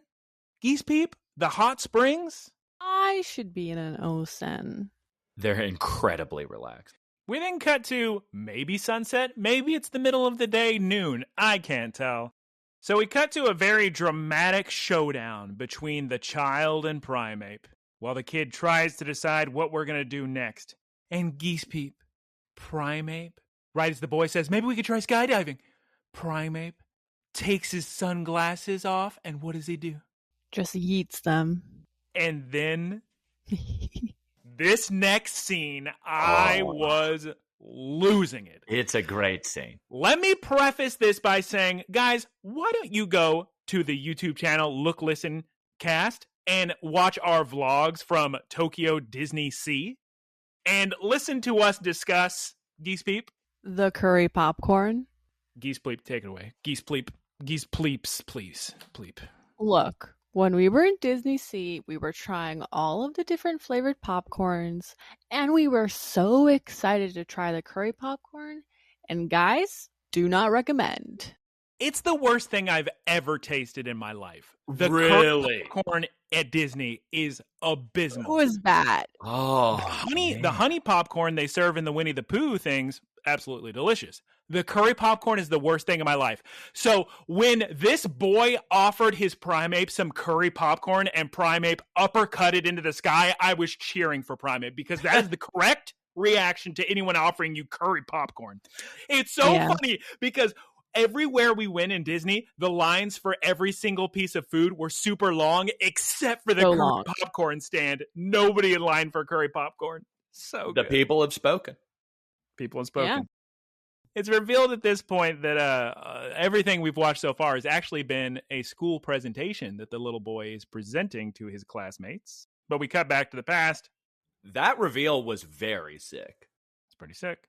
Geese Peep? The hot springs? I should be in an onsen. They're incredibly relaxed. We then cut to maybe sunset. Maybe it's the middle of the day, noon. I can't tell. So we cut to a very dramatic showdown between the child and Primeape, while the kid tries to decide what we're going to do next. And Geese Peep, Primeape, right as the boy says, maybe we could try skydiving. Primeape takes his sunglasses off, and what does he do? Just yeets them. And then, this next scene, I was losing it. It's a great scene. Let me preface this by saying, guys, why don't you go to the YouTube channel Look, Listen, Cast and watch our vlogs from Tokyo Disney Sea and listen to us discuss Geese Peep. The curry popcorn. Geese Pleep, take it away. Geese Pleep. Geese Pleeps, please. Pleep. Look, when we were in Disney Sea, we were trying all of the different flavored popcorns, and we were so excited to try the curry popcorn. And guys, do not recommend. It's the worst thing I've ever tasted in my life. The Really? curry popcorn at Disney is abysmal. It was bad. Oh, The honey popcorn they serve in the Winnie the Pooh things, absolutely delicious. The curry popcorn is the worst thing in my life. So when this boy offered his Primeape some curry popcorn and Primeape uppercutted into the sky, I was cheering for Primeape because that is the correct reaction to anyone offering you curry popcorn. It's so funny because everywhere we went in Disney, the lines for every single piece of food were super long, except for the curry popcorn stand. Nobody in line for curry popcorn. So the good. people have spoken. People have spoken. Yeah. It's revealed at this point that everything we've watched so far has actually been a school presentation that the little boy is presenting to his classmates. But we cut back to the past. That reveal was very sick. It's pretty sick.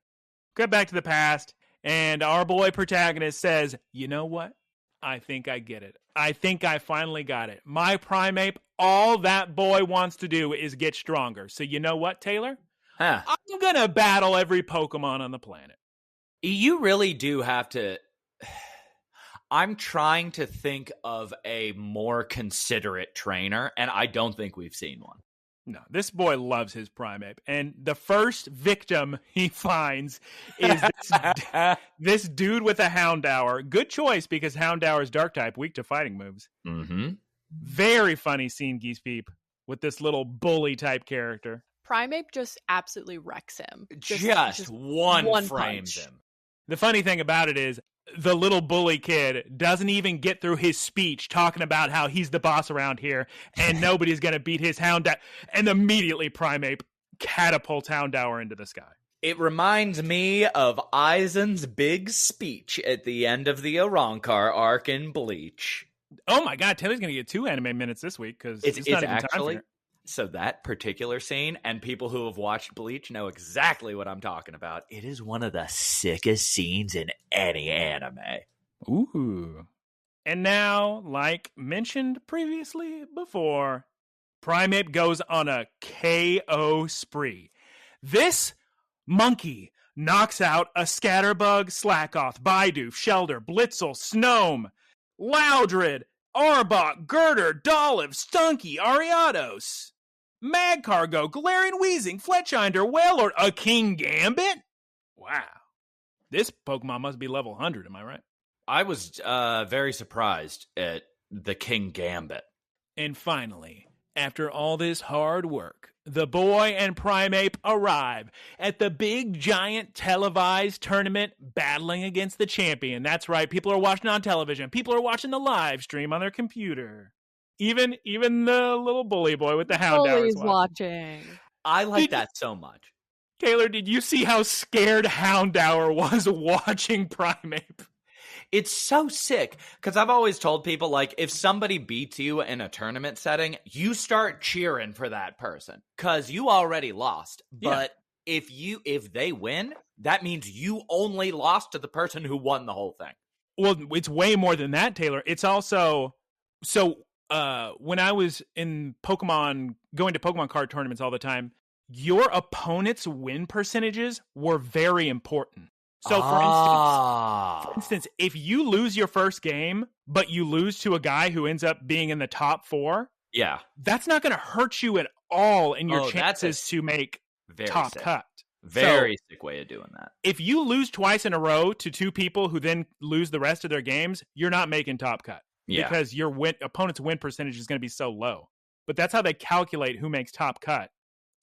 Cut back to the past, and our boy protagonist says, you know what? I think I get it. I think I finally got it. My Primeape, all that boy wants to do is get stronger. So you know what, Taylor? Huh. I'm going to battle every Pokemon on the planet. You really do have to... I'm trying to think of a more considerate trainer, and I don't think we've seen one. No, this boy loves his Primeape. And the first victim he finds is this dude with a Houndour. Good choice, because Houndour is dark type, weak to fighting moves. Mm-hmm. Very funny scene, Geese Peep, with this little bully type character. Primeape just absolutely wrecks him. Just one frames punch. him. The funny thing about it is, the little bully kid doesn't even get through his speech talking about how he's the boss around here and nobody's going to beat his Houndour. And immediately Primeape catapults Houndour into the sky. It reminds me of Aizen's big speech at the end of the Arankar arc in Bleach. Oh my God, Taylor's going to get 2 anime minutes this week because it's not even time for it. So that particular scene, and people who have watched Bleach know exactly what I'm talking about. It is one of the sickest scenes in any anime. Ooh. And now, like mentioned previously before, Primeape goes on a KO spree. This monkey knocks out a Scatterbug, Slackoth, Bidoof, Shelder, Blitzel, Snome, Loudred, Arbok, Girder, Dolliv, Stunky, Ariados, Magcargo, Galarian Weezing, Fletchinder, Wailord, a King Gambit? Wow. This Pokemon must be level 100, am I right? I was very surprised at the King Gambit. And finally, after all this hard work, the boy and Primeape arrive at the big, giant, televised tournament battling against the champion. That's right, people are watching on television. People are watching the live stream on their computer. Even the little bully boy with the Houndour is watching. I like that so much. Taylor, did you see how scared Houndour was watching Primeape? It's so sick, because I've always told people, like, if somebody beats you in a tournament setting, you start cheering for that person, because you already lost. But if they win, that means you only lost to the person who won the whole thing. Well, it's way more than that, Taylor. It's also... So, when I was in Pokemon, going to Pokemon card tournaments all the time, your opponent's win percentages were very important. So, for instance, if you lose your first game, but you lose to a guy who ends up being in the top 4, that's not going to hurt you at all in your chances to make top cut. Very sick way of doing that. If you lose twice in a row to 2 people who then lose the rest of their games, you're not making top cut. Because your opponent's win percentage is going to be so low. But that's how they calculate who makes top cut.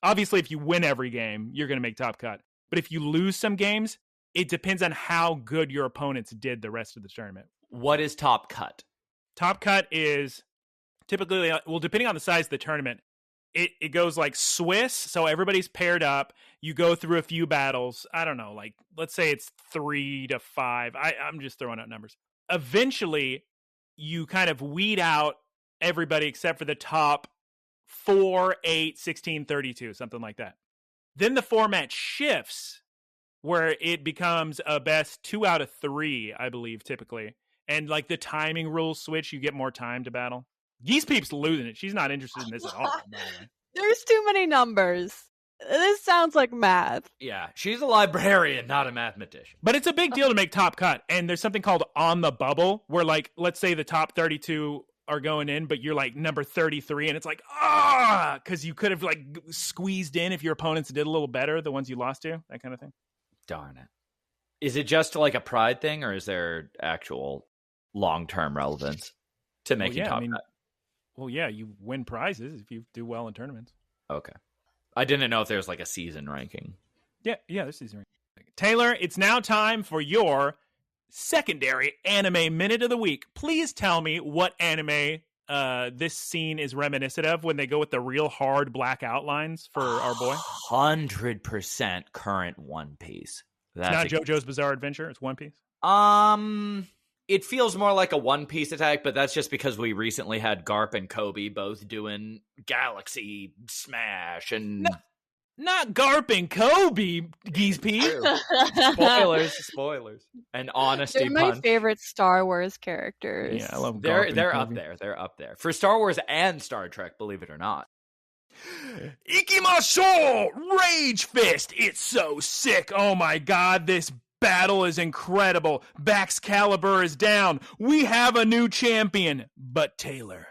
Obviously, if you win every game, you're going to make top cut. But if you lose some games, it depends on how good your opponents did the rest of the tournament. What is top cut? Top cut is typically, well, depending on the size of the tournament, it goes like Swiss. So everybody's paired up. You go through a few battles. I don't know, like, let's say it's 3 to 5. I'm just throwing out numbers. Eventually, you kind of weed out everybody except for the top 4, 8, 16, 32, something like that. Then the format shifts where it becomes a best 2 out of 3, I believe, typically. And like the timing rules switch, you get more time to battle. Geese Peep's losing it. She's not interested in this at all, by the way. There's too many numbers. This sounds like math. Yeah, she's a librarian, not a mathematician. But it's a big deal to make top cut. And there's something called on the bubble where, like, let's say the top 32 are going in, but you're like number 33. And it's like, because you could have like squeezed in if your opponents did a little better, the ones you lost to, that kind of thing. Darn it. Is it just like a pride thing, or is there actual long-term relevance to making top cut? Well, yeah, you win prizes if you do well in tournaments. Okay. I didn't know if there was like a season ranking. Yeah, there's season ranking. Taylor, it's now time for your secondary anime minute of the week. Please tell me what anime this scene is reminiscent of when they go with the real hard black outlines for our boy. 100% current One Piece. That's it's not JoJo's Bizarre Adventure. It's One Piece. It feels more like a One Piece attack, but that's just because we recently had Garp and Kobe both doing Galaxy Smash and not Garp and Kobe, Geese Pete. Spoilers. And Honesty They're my Punch. favorite Star Wars characters. Yeah, I love Garp. They're up there. They're up there. For Star Wars and Star Trek, believe it or not. Ikimasho! Rage Fist! It's so sick! Oh my god, this battle is incredible. Baxcalibur is down. We have a new champion. But Taylor,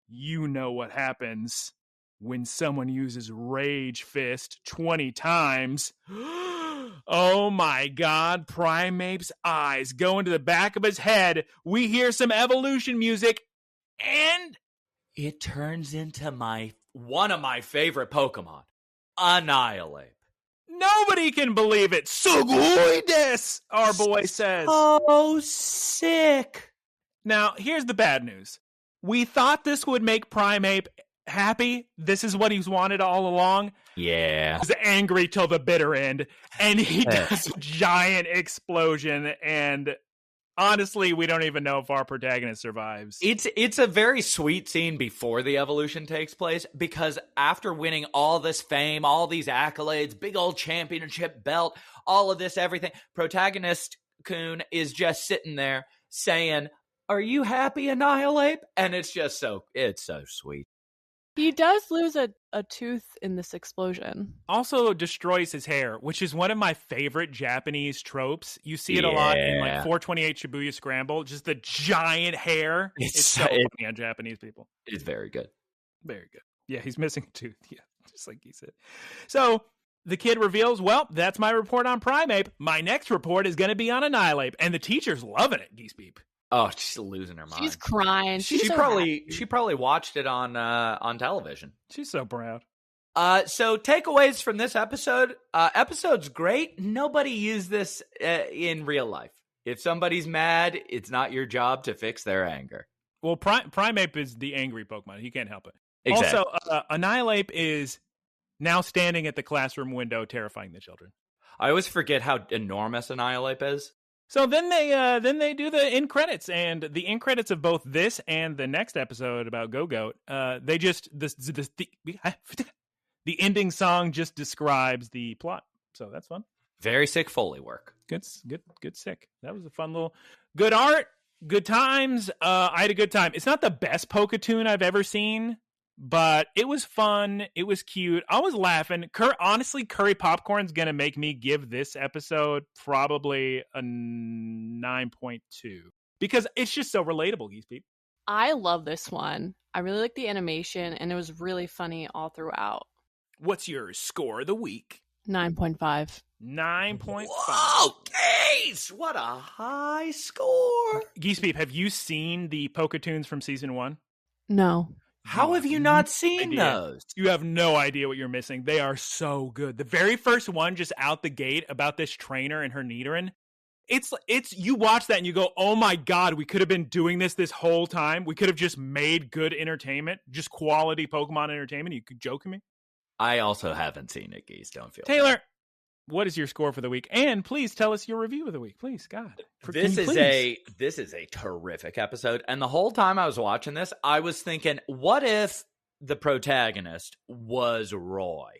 you know what happens when someone uses Rage Fist 20 times. Oh my god, Primeape's eyes go into the back of his head. We hear some evolution music, and it turns into one of my favorite Pokemon, Annihilate. Nobody can believe it. Sugoi desu, our boy says. Oh, sick. Now, here's the bad news. We thought this would make Primeape happy. This is what he's wanted all along. Yeah. He was angry till the bitter end, and he does a giant explosion, and honestly, we don't even know if our protagonist survives. It's a very sweet scene before the evolution takes place, because after winning all this fame, all these accolades, big old championship belt, all of this, everything, protagonist Kun is just sitting there saying, "Are you happy, Annihilate?" And it's so sweet. He does lose a tooth in this explosion. Also destroys his hair, which is one of my favorite Japanese tropes. You see it a lot in like 428 Shibuya Scramble. Just the giant hair. It's so funny on Japanese people. It's very good. Very good. Yeah, he's missing a tooth. Yeah, just like he said. So the kid reveals, well, that's my report on Primeape. My next report is going to be on Annihilate. And the teacher's loving it, Geese Beep. Oh, she's losing her mind. She's crying. She probably watched it on television. She's so proud. So takeaways from this episode. Episode's great. Nobody used this in real life. If somebody's mad, it's not your job to fix their anger. Well, Primeape is the angry Pokemon. He can't help it. Exactly. Also, Annihilate is now standing at the classroom window, terrifying the children. I always forget how enormous Annihilate is. So then they do the end credits, and the end credits of both this and the next episode about Go-Goat, the ending song just describes the plot. So that's fun. Very sick Foley work. Good sick. That was a fun little good art, good times. I had a good time. It's not the best PokéToon I've ever seen, but it was fun. It was cute. I was laughing. Honestly, Curry Popcorn's going to make me give this episode probably a 9.2 because it's just so relatable, Geese Pete. I love this one. I really like the animation, and it was really funny all throughout. What's your score of the week? 9.5. 9.5. Whoa, Geese! What a high score. Geese Pete, have you seen the PokéToons from season 1? No. How have you not seen those? You have no idea what you're missing. They are so good. The very first one, just out the gate, about this trainer and her Nidoran. It's you watch that and you go, oh my god, we could have been doing this whole time. We could have just made good entertainment, just quality Pokemon entertainment. You could joke me. I also haven't seen it, Geese. Don't feel Taylor, bad. What is your score for the week? And please tell us your review of the week, please. God, this is a terrific episode. And the whole time I was watching this, I was thinking, what if the protagonist was Roy?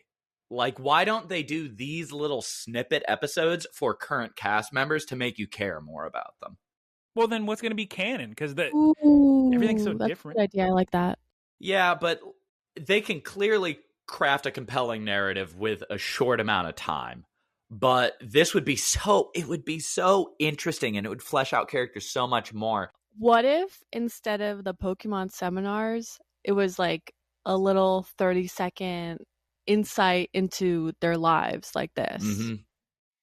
Like, why don't they do these little snippet episodes for current cast members to make you care more about them? Well, then what's going to be canon? Because everything's so that's different. A good idea. I like that. Yeah, but they can clearly craft a compelling narrative with a short amount of time. But this would be so interesting, and it would flesh out characters so much more. What if instead of the Pokemon seminars, it was like a little 30-second insight into their lives like this? Mm-hmm.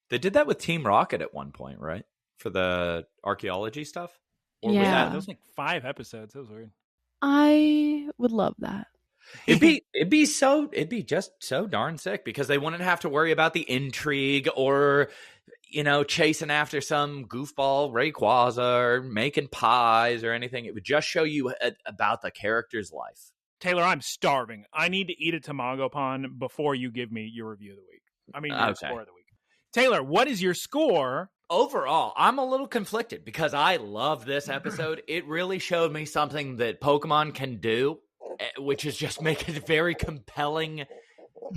They did that with Team Rocket at one point, right? For the archaeology stuff? Or was Yeah. that was like 5 episodes. That was weird. I would love that. It'd be just so darn sick, because they wouldn't have to worry about the intrigue or, chasing after some goofball Rayquaza or making pies or anything. It would just show you about the character's life. Taylor, I'm starving. I need to eat a Tamagopon before you give me your review of the week. Your score of the week. Taylor, what is your score? Overall, I'm a little conflicted because I love this episode. It really showed me something that Pokemon can do, which is just make a very compelling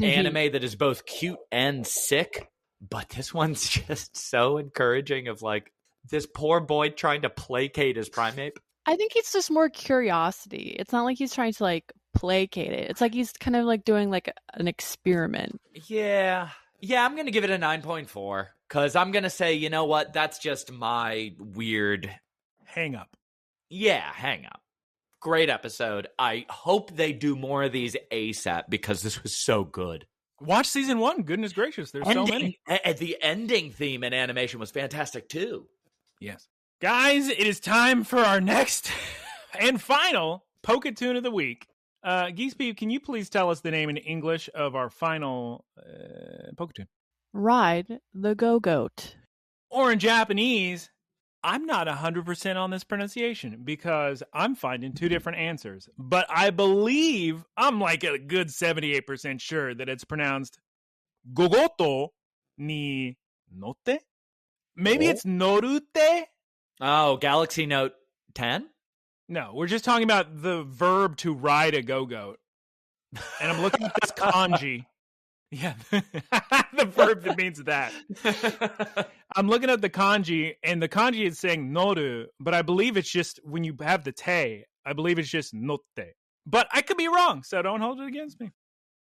anime that is both cute and sick. But this one's just so encouraging of like this poor boy trying to placate his primate. I think it's just more curiosity. It's not like he's trying to like placate it. It's like he's kind of like doing like an experiment. Yeah, I'm going to give it a 9.4 because I'm going to say, you know what? That's just my weird hang up. Yeah, hang up. Great episode. I hope they do more of these ASAP because this was so good. Watch season 1. Goodness gracious. There's so many. The ending theme and animation was fantastic too. Yes. Guys, it is time for our next and final PokéToon of the week. Geese Peep, can you please tell us the name in English of our final PokéToon? Ride the Go-Goat. Or in Japanese, I'm not 100% on this pronunciation because I'm finding 2 different answers. But I believe I'm like a good 78% sure that it's pronounced Gogoto ni note? Maybe it's Norute? Oh, Galaxy Note 10? No, we're just talking about the verb to ride a go-goat. And I'm looking at this kanji. Yeah, the verb that means that. I'm looking at the kanji, and the kanji is saying noru, but I believe it's just, when you have the te, I believe it's just note. But I could be wrong, so don't hold it against me.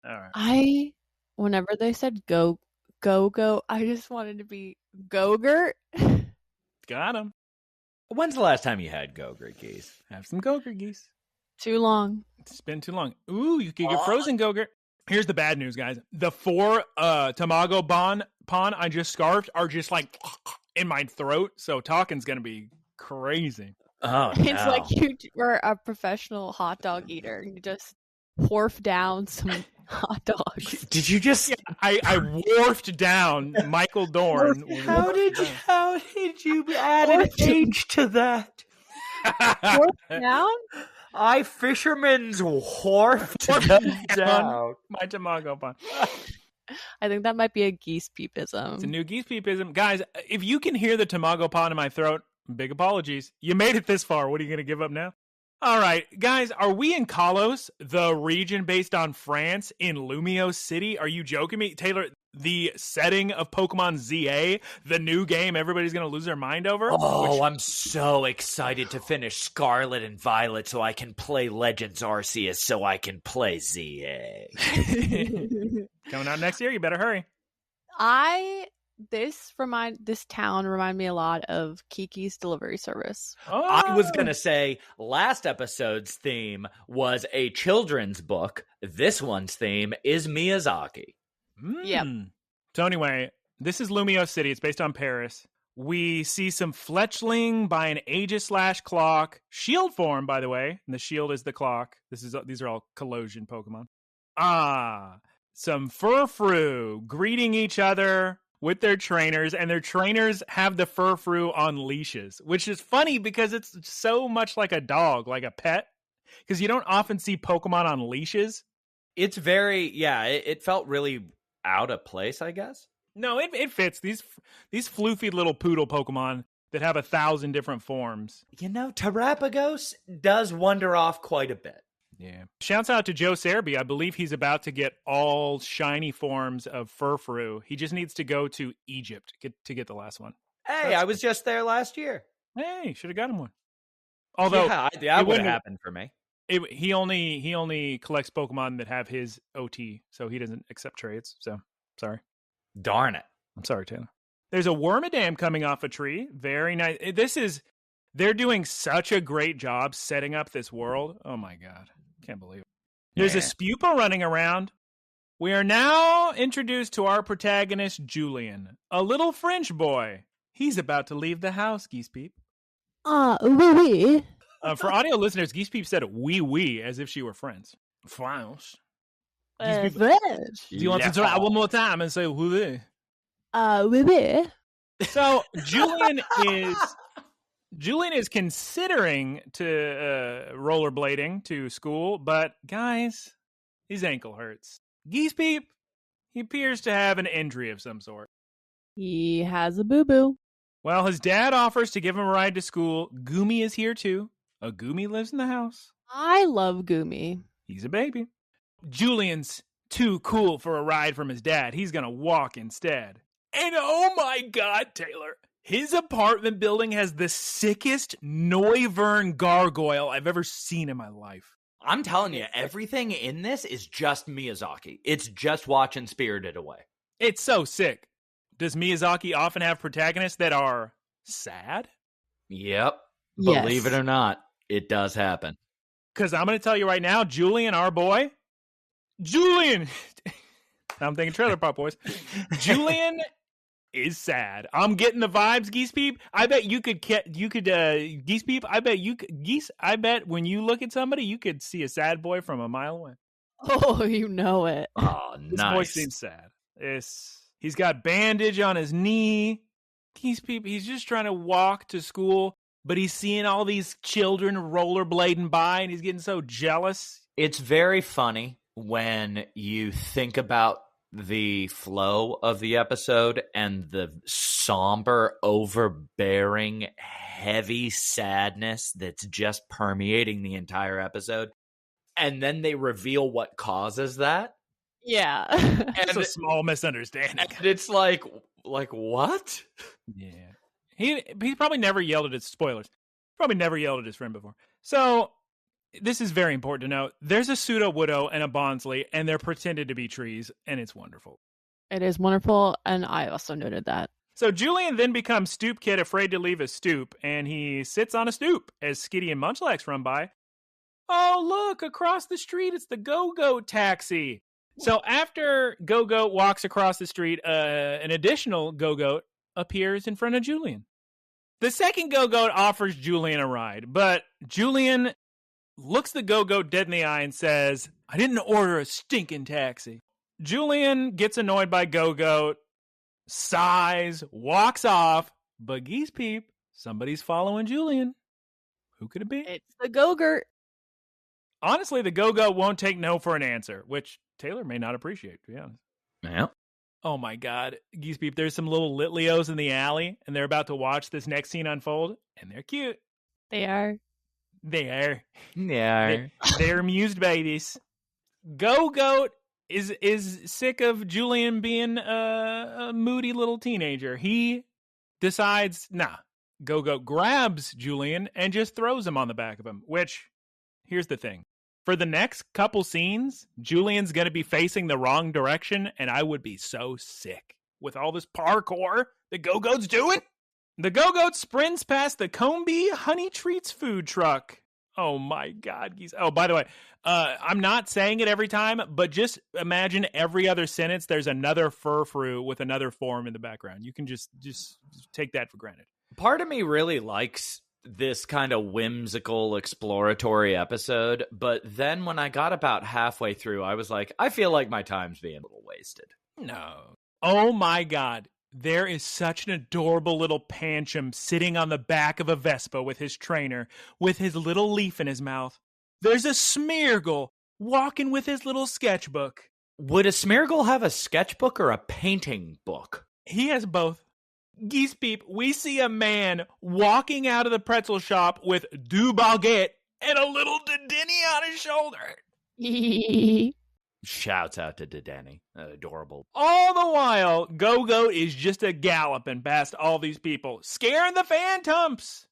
All right. Whenever they said go, I just wanted to be Gogurt. Got him. When's the last time you had Gogurt, Geese? Have some Gogurt, Geese. Too long. It's been too long. Ooh, you could get frozen Gogurt. Here's the bad news, guys. The 4 Tamago Pon I just scarfed are just like in my throat, so talking's going to be crazy. Oh, no. It's like you were a professional hot dog eater. You just wharf down some hot dogs. Did you just... Yeah, I wharfed down Michael Dorn. How did you add an H to that? Wharf down? I fisherman's wharfed down my Tamago Pon. I think that might be a Geese Peepism. It's a new Geese Peepism. Guys, if you can hear the Tamago Pon in my throat, big apologies. You made it this far. What are you going to give up now? All right, guys, are we in Kalos, the region based on France, in Lumio City? Are you joking me? Taylor, the setting of Pokemon ZA, the new game everybody's going to lose their mind over? Oh, I'm so excited to finish Scarlet and Violet so I can play Legends Arceus so I can play ZA. Coming out next year, you better hurry. This town remind me a lot of Kiki's Delivery Service. Oh. I was going to say last episode's theme was a children's book. This one's theme is Miyazaki. Yep. So anyway, this is Lumio City. It's based on Paris. We see some fletchling by an Aegis/clock. Shield form, by the way. And the shield is the clock. These are all collision Pokemon. Some Furfrou greeting each other with their trainers, and their trainers have the Furfrou on leashes, which is funny because it's so much like a dog, like a pet, because you don't often see Pokemon on leashes. It's very, it felt really out of place, I guess. No, it fits. These floofy little poodle Pokemon that have 1,000 different forms. You know, Terapagos does wander off quite a bit. Yeah. Shouts out to Joe Serby. I believe he's about to get all shiny forms of Furfrou. He just needs to go to Egypt to get the last one. Hey, I was just there last year. Hey, should have got him one. Although that would have happened for me. He only collects Pokemon that have his OT, so he doesn't accept trades. So sorry. Darn it. I'm sorry, Taylor. There's a Wormadam coming off a tree. Very nice. They're doing such a great job setting up this world. Oh my god. Can't believe it. There's a Spupa running around. We are now introduced to our protagonist, Julian, a little French boy. He's about to leave the house, Geese Peep. Oui. For audio listeners, Geese Peep said oui as if she were friends. France. French. Do you want to try one more time and say oui? Oui. So Julian is considering to rollerblading to school, but guys, his ankle hurts. Geese Peep, he appears to have an injury of some sort. He has a boo-boo. Well, his dad offers to give him a ride to school. Goomy is here too. A Goomy lives in the house. I love Goomy. He's a baby. Julian's too cool for a ride from his dad. He's going to walk instead. And oh my God, Taylor, his apartment building has the sickest Noivern gargoyle I've ever seen in my life. I'm telling you, everything in this is just Miyazaki. It's just watching Spirited Away. It's so sick. Does Miyazaki often have protagonists that are sad? Yep. Yes. Believe it or not, it does happen. Because I'm going to tell you right now, Julian, our boy, Julian, I'm thinking Trailer Park Boys, Julian is sad. I'm getting the vibes, Geese Peep. I bet you could Geese Peep, I bet when you look at somebody, you could see a sad boy from a mile away. Oh, you know it. Oh, nice. This boy seems sad. He's got bandage on his knee. Geese Peep, he's just trying to walk to school, but he's seeing all these children rollerblading by, and he's getting so jealous. It's very funny when you think about the flow of the episode and the somber, overbearing, heavy sadness that's just permeating the entire episode. And then they reveal what causes that. Yeah. It's a small misunderstanding. And it's like what? Yeah. He probably never yelled at his spoilers. Probably never yelled at his friend before. So this is very important to note. There's a Pseudo-Widow and a Bonsly, and they're pretended to be trees, and it's wonderful. It is wonderful, and I also noted that. So Julian then becomes Stoop Kid, afraid to leave his stoop, and he sits on a stoop as Skitty and Munchlax run by. Oh, look, across the street, it's the Go-Goat taxi. So after Go-Goat walks across the street, an additional Go-Goat appears in front of Julian. The second Go-Goat offers Julian a ride, but Julian looks the Go-Goat dead in the eye and says, I didn't order a stinking taxi. Julian gets annoyed by Go-Goat, sighs, walks off, but Geese Peep, somebody's following Julian. Who could it be? It's the Go-Gurt. Honestly, the Go-Goat won't take no for an answer, which Taylor may not appreciate, to be honest. Yeah. Oh my God, Geese Peep, there's some little Litleos in the alley, and they're about to watch this next scene unfold, and they're cute. They are. They're Yeah. amused babies. Go-Goat is sick of Julian being a moody little teenager. He decides, Go-Goat grabs Julian and just throws him on the back of him, which, here's the thing. For the next couple scenes, Julian's going to be facing the wrong direction, and I would be so sick with all this parkour the Go-Goat's doing. The Go-Goat sprints past the Combee Honey Treats food truck. Oh my God, geese. Oh, by the way, I'm not saying it every time, but just imagine every other sentence there's another furfrou with another form in the background. You can just take that for granted. Part of me really likes this kind of whimsical exploratory episode, but then when I got about halfway through, I was like, I feel like my time's being a little wasted. No. Oh my God. There is such an adorable little Pancham sitting on the back of a Vespa with his trainer, with his little leaf in his mouth. There's a Smeargle walking with his little sketchbook. Would a Smeargle have a sketchbook or a painting book? He has both. Geese Peep, we see a man walking out of the pretzel shop with deux baguettes and a little Dedenne on his shoulder. Shouts out to Dedenne. Adorable. All the while, Go-Goat is just a galloping past all these people, scaring the phantoms.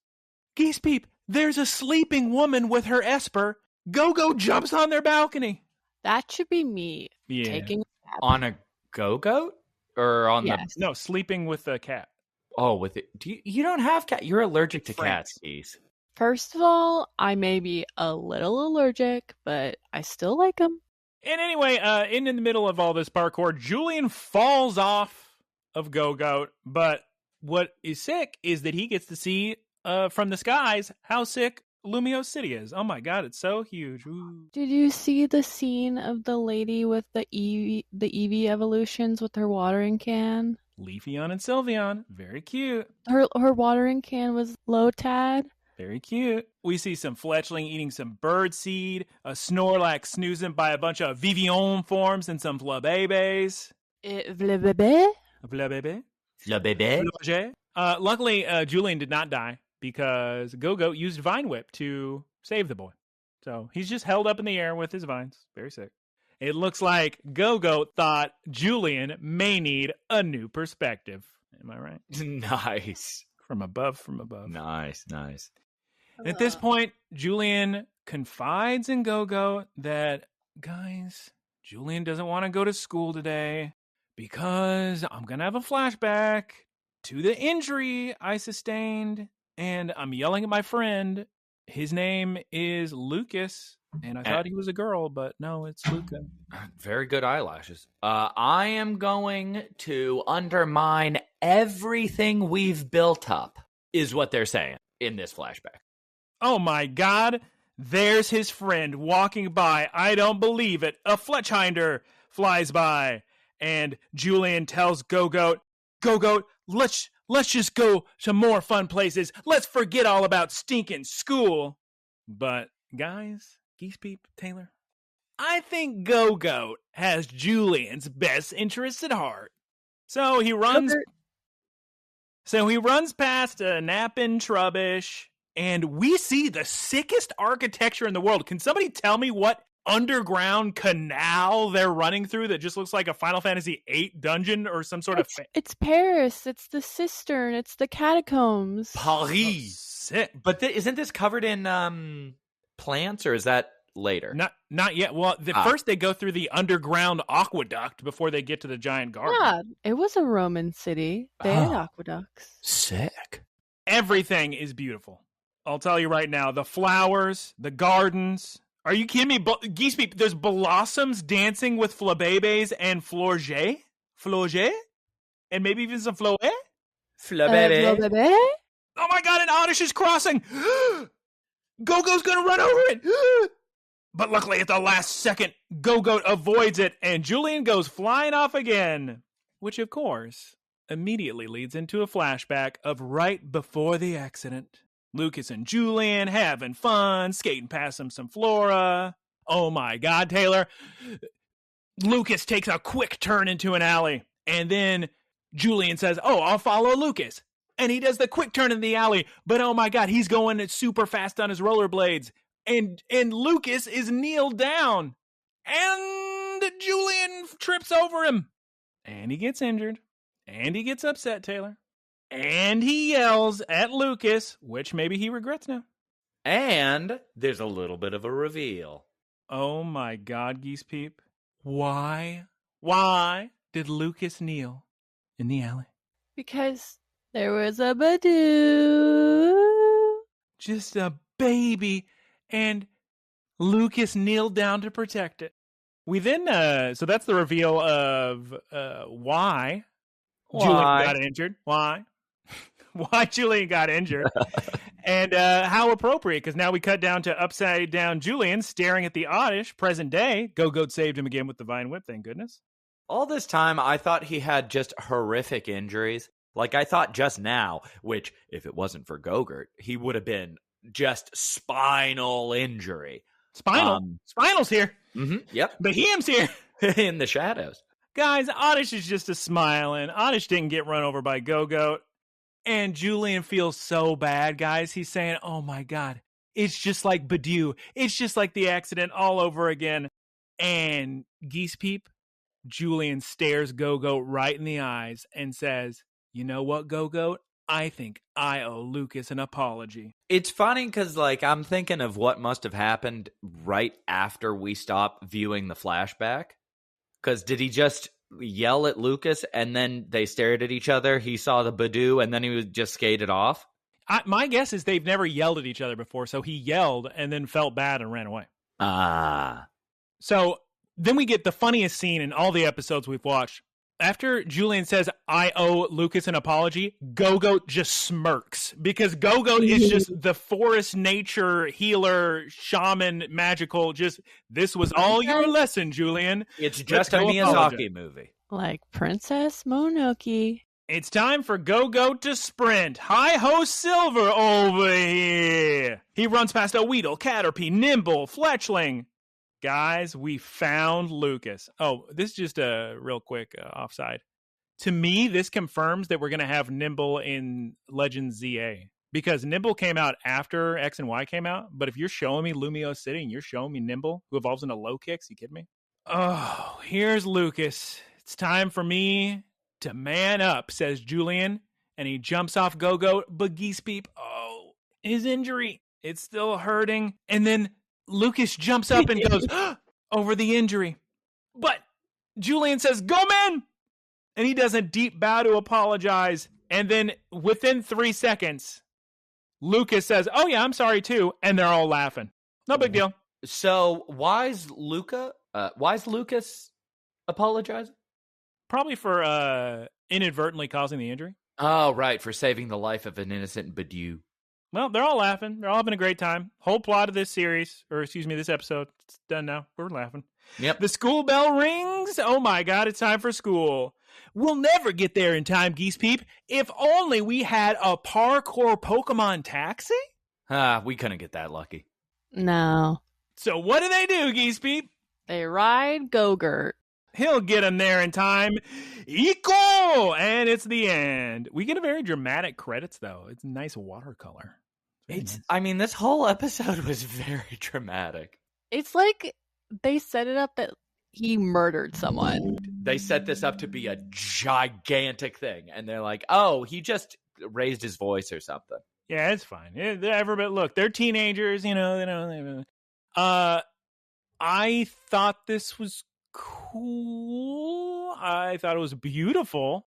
Geese Peep, there's a sleeping woman with her Esper. Go-Go jumps on their balcony. That should be me Yeah. taking a nap. On a go-goat? Or on Yes. No, sleeping with a cat. with it. You don't have cat. You're allergic to Frank. cats, Geese. First of all, I may be a little allergic, but I still like them. And anyway, in the middle of all this parkour, Julian falls off of Go-Goat. But what is sick is that he gets to see from the skies how sick Lumio City is. Oh my god, it's so huge. Ooh. Did you see the scene of the lady with the Eevee evolutions with her watering can? Leafeon and Sylveon. Very cute. Her watering can was Lotad. Very cute. We see some Fletchling eating some birdseed, a Snorlax snoozing by a bunch of Vivillon forms and some Flabébés. Vlebebe? Flabébé? Le bébé. Flauget. Luckily, Julian did not die because Go-Goat used Vine Whip to save the boy. So he's just held up in the air with his vines. Very sick. It looks like Go-Goat thought Julian may need a new perspective. Am I right? Nice. From above. Nice. And at this point, Julian confides in Go-Goat that, guys, Julian doesn't want to go to school today because I'm going to have a flashback to the injury I sustained. And I'm yelling at my friend. His name is Lucas. And I thought he was a girl, but no, it's Luca. Very good eyelashes. I am going to undermine everything we've built up, is what they're saying in this flashback. Oh my god, there's his friend walking by. I don't believe it. A Fletchinder flies by. And Julian tells Go-Goat, let's just go to more fun places. Let's forget all about stinking school. But guys, Geese Peep, Taylor, I think Go-Goat has Julian's best interests at heart. So he runs past a napping Trubbish, and we see the sickest architecture in the world. Can somebody tell me what underground canal they're running through that just looks like a Final Fantasy VIII dungeon or some sort of... It's Paris. It's the cistern. It's the catacombs. Paris. Sick. But isn't this covered in plants, or is that later? Not yet. Well, first they go through the underground aqueduct before they get to the giant garden. Yeah, it was a Roman city. They had aqueducts. Sick. Everything is beautiful. I'll tell you right now. The flowers, the gardens. Are you kidding me? Geese Peep, there's blossoms dancing with Flabébés and Flauget? And maybe even some Floet? Flabébé? Oh my god, an Oddish is crossing! Go-Go's gonna run over it! But luckily at the last second, Go-Goat avoids it, and Julian goes flying off again. Which, of course, immediately leads into a flashback of right before the accident. Lucas and Julian having fun, skating past some flora. Oh my god, Taylor. Lucas takes a quick turn into an alley, and then Julian says, oh, I'll follow Lucas. And he does the quick turn in the alley, but oh my god, he's going super fast on his rollerblades. And Lucas is kneeled down. And Julian trips over him. And he gets injured. And he gets upset, Taylor. And he yells at Lucas, which maybe he regrets now. And there's a little bit of a reveal. Oh my god, Geese Peep. Why did Lucas kneel in the alley? Because there was a Badoo. Just a baby. And Lucas kneeled down to protect it. We then, so that's the reveal of why Julian got injured. Why Julian got injured. And how appropriate, because now we cut down to upside down Julian staring at the Oddish, present day. Go-Goat saved him again with the Vine Whip, thank goodness. All this time, I thought he had just horrific injuries. Like I thought just now, which, if it wasn't for Go-Gurt, he would have been just spinal injury. Spinal's here. Mm-hmm, yep. Bahem's here. In the shadows. Guys, Oddish is just a smiling. Oddish didn't get run over by Go-Goat. And Julian feels so bad, guys. He's saying, oh my god, it's just like Badoo. It's just like the accident all over again. And Geese Peep, Julian stares Go-Goat right in the eyes and says, you know what, Go-Goat? I think I owe Lucas an apology. It's funny because, like, I'm thinking of what must have happened right after we stopped viewing the flashback. Because did he just yell at Lucas and then they stared at each other? He saw the Badoo and then he was just skated off? My guess is they've never yelled at each other before, so he yelled and then felt bad and ran away. So then we get the funniest scene in all the episodes we've watched. After Julian says, I owe Lucas an apology, Go-Goat just smirks. Because Go-Goat is just the forest nature healer, shaman, magical. Just, this was all your lesson, Julian. It's just a Miyazaki movie. Like Princess Mononoke. It's time for Go-Goat to sprint. Hi-ho Silver over here. He runs past a Weedle, Caterpie, Nimble, Fletchling. Guys, we found Lucas. Oh, this is just a real quick offside. To me, this confirms that we're going to have Nimble in Legends ZA. Because Nimble came out after X and Y came out. But if you're showing me Lumio City and you're showing me Nimble, who evolves into low kicks, you kidding me? Oh, here's Lucas. It's time for me to man up, says Julian. And he jumps off Go-Goat, but Geese Peep, oh, his injury, it's still hurting. And then Lucas jumps up and goes over the injury. But Julian says, go man! And he does a deep bow to apologize. And then within 3 seconds, Lucas says, oh yeah, I'm sorry too. And they're all laughing. No big deal. So why is Lucas apologizing? Probably for inadvertently causing the injury. Oh, right, for saving the life of an innocent Badoo. Well, they're all laughing. They're all having a great time. Whole plot of this series, or excuse me, this episode, it's done now. We're laughing. Yep. The school bell rings. Oh my God, it's time for school. We'll never get there in time, Geese Peep. If only we had a parkour Pokemon taxi. We couldn't get that lucky. No. So what do, Geese Peep? They ride Go-Gurt. He'll get him there in time. Equal! And it's the end. We get a very dramatic credits, though. It's a nice watercolor. Nice. I mean, this whole episode was very dramatic. It's like they set it up that he murdered someone. They set this up to be a gigantic thing. And they're like, oh, he just raised his voice or something. Yeah, it's fine. Look, they're teenagers, you know. I thought this was cool. I thought it was beautiful.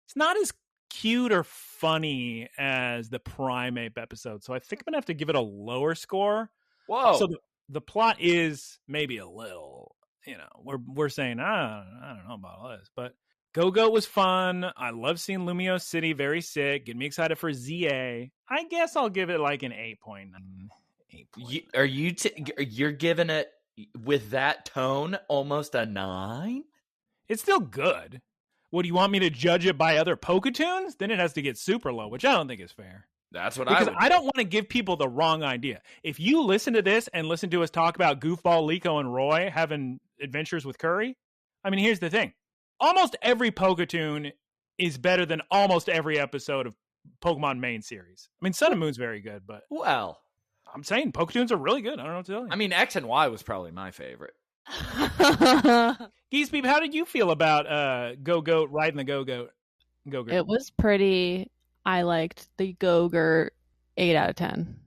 It's not as cute or funny as the Primeape episode, so I think I'm gonna have to give it a lower score. Whoa! So the plot is maybe a little, you know, we're saying I don't know about all this, but Go-Goat was fun. I love seeing Lumio City, very sick. Get me excited for ZA. I guess I'll give it like an 8.9. 8.9. You're giving it, with that tone, almost a 9? It's still good. What, do you want me to judge it by other PokéToons? Then it has to get super low, which I don't think is fair. That's what because I don't want to give people the wrong idea. If you listen to this and listen to us talk about Goofball, Liko, and Roy having adventures with Curry, I mean, here's the thing. Almost every PokéToon is better than almost every episode of Pokemon main series. I mean, Sun and Moon's very good, but... Well... I'm saying PokéToons are really good. I don't know what to tell you. I mean, X and Y was probably my favorite. Geese Peep, how did you feel about Go-Goat riding the Go-Goat? It was pretty. I liked the Go-Gurt 8 out of 10.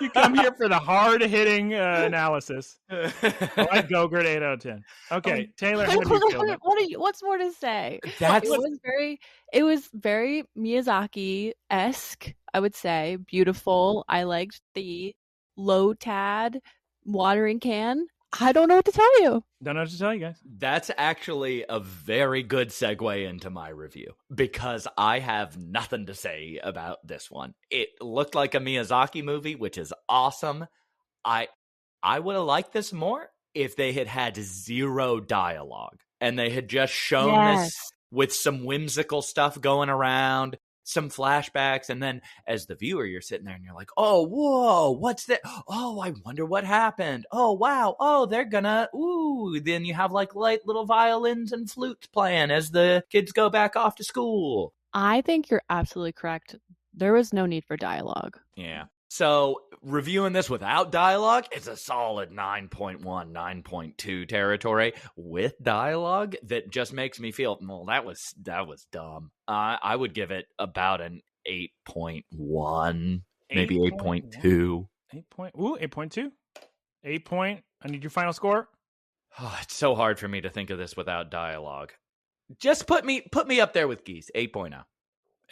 You come here for the hard-hitting analysis. I like Go-Gurt 8 out of 10. Okay, Taylor, how did you feel? What's more to say? It was very Miyazaki-esque, I would say. Beautiful. I liked the low tad watering can. I don't know what to tell you. Don't know what to tell you guys. That's actually a very good segue into my review, because I have nothing to say about this one. It looked like a Miyazaki movie, which is awesome. I would have liked this more if they had had zero dialogue and they had just shown this with some whimsical stuff going around, some flashbacks, and then as the viewer, you're sitting there and you're like, oh, whoa, what's that? Oh, I wonder what happened. Oh, wow. Oh, they're gonna, ooh. Then you have like light little violins and flutes playing as the kids go back off to school. I think you're absolutely correct. There was no need for dialogue. Yeah. So reviewing this without dialogue, it's a solid 9.1, 9.2 territory. With dialogue, that just makes me feel, well, that was dumb. I would give it about an 8.1, maybe 8.2. 8.2. 8 I need your final score. Oh, it's so hard for me to think of this without dialogue. Just put me up there with Geese. 8.0.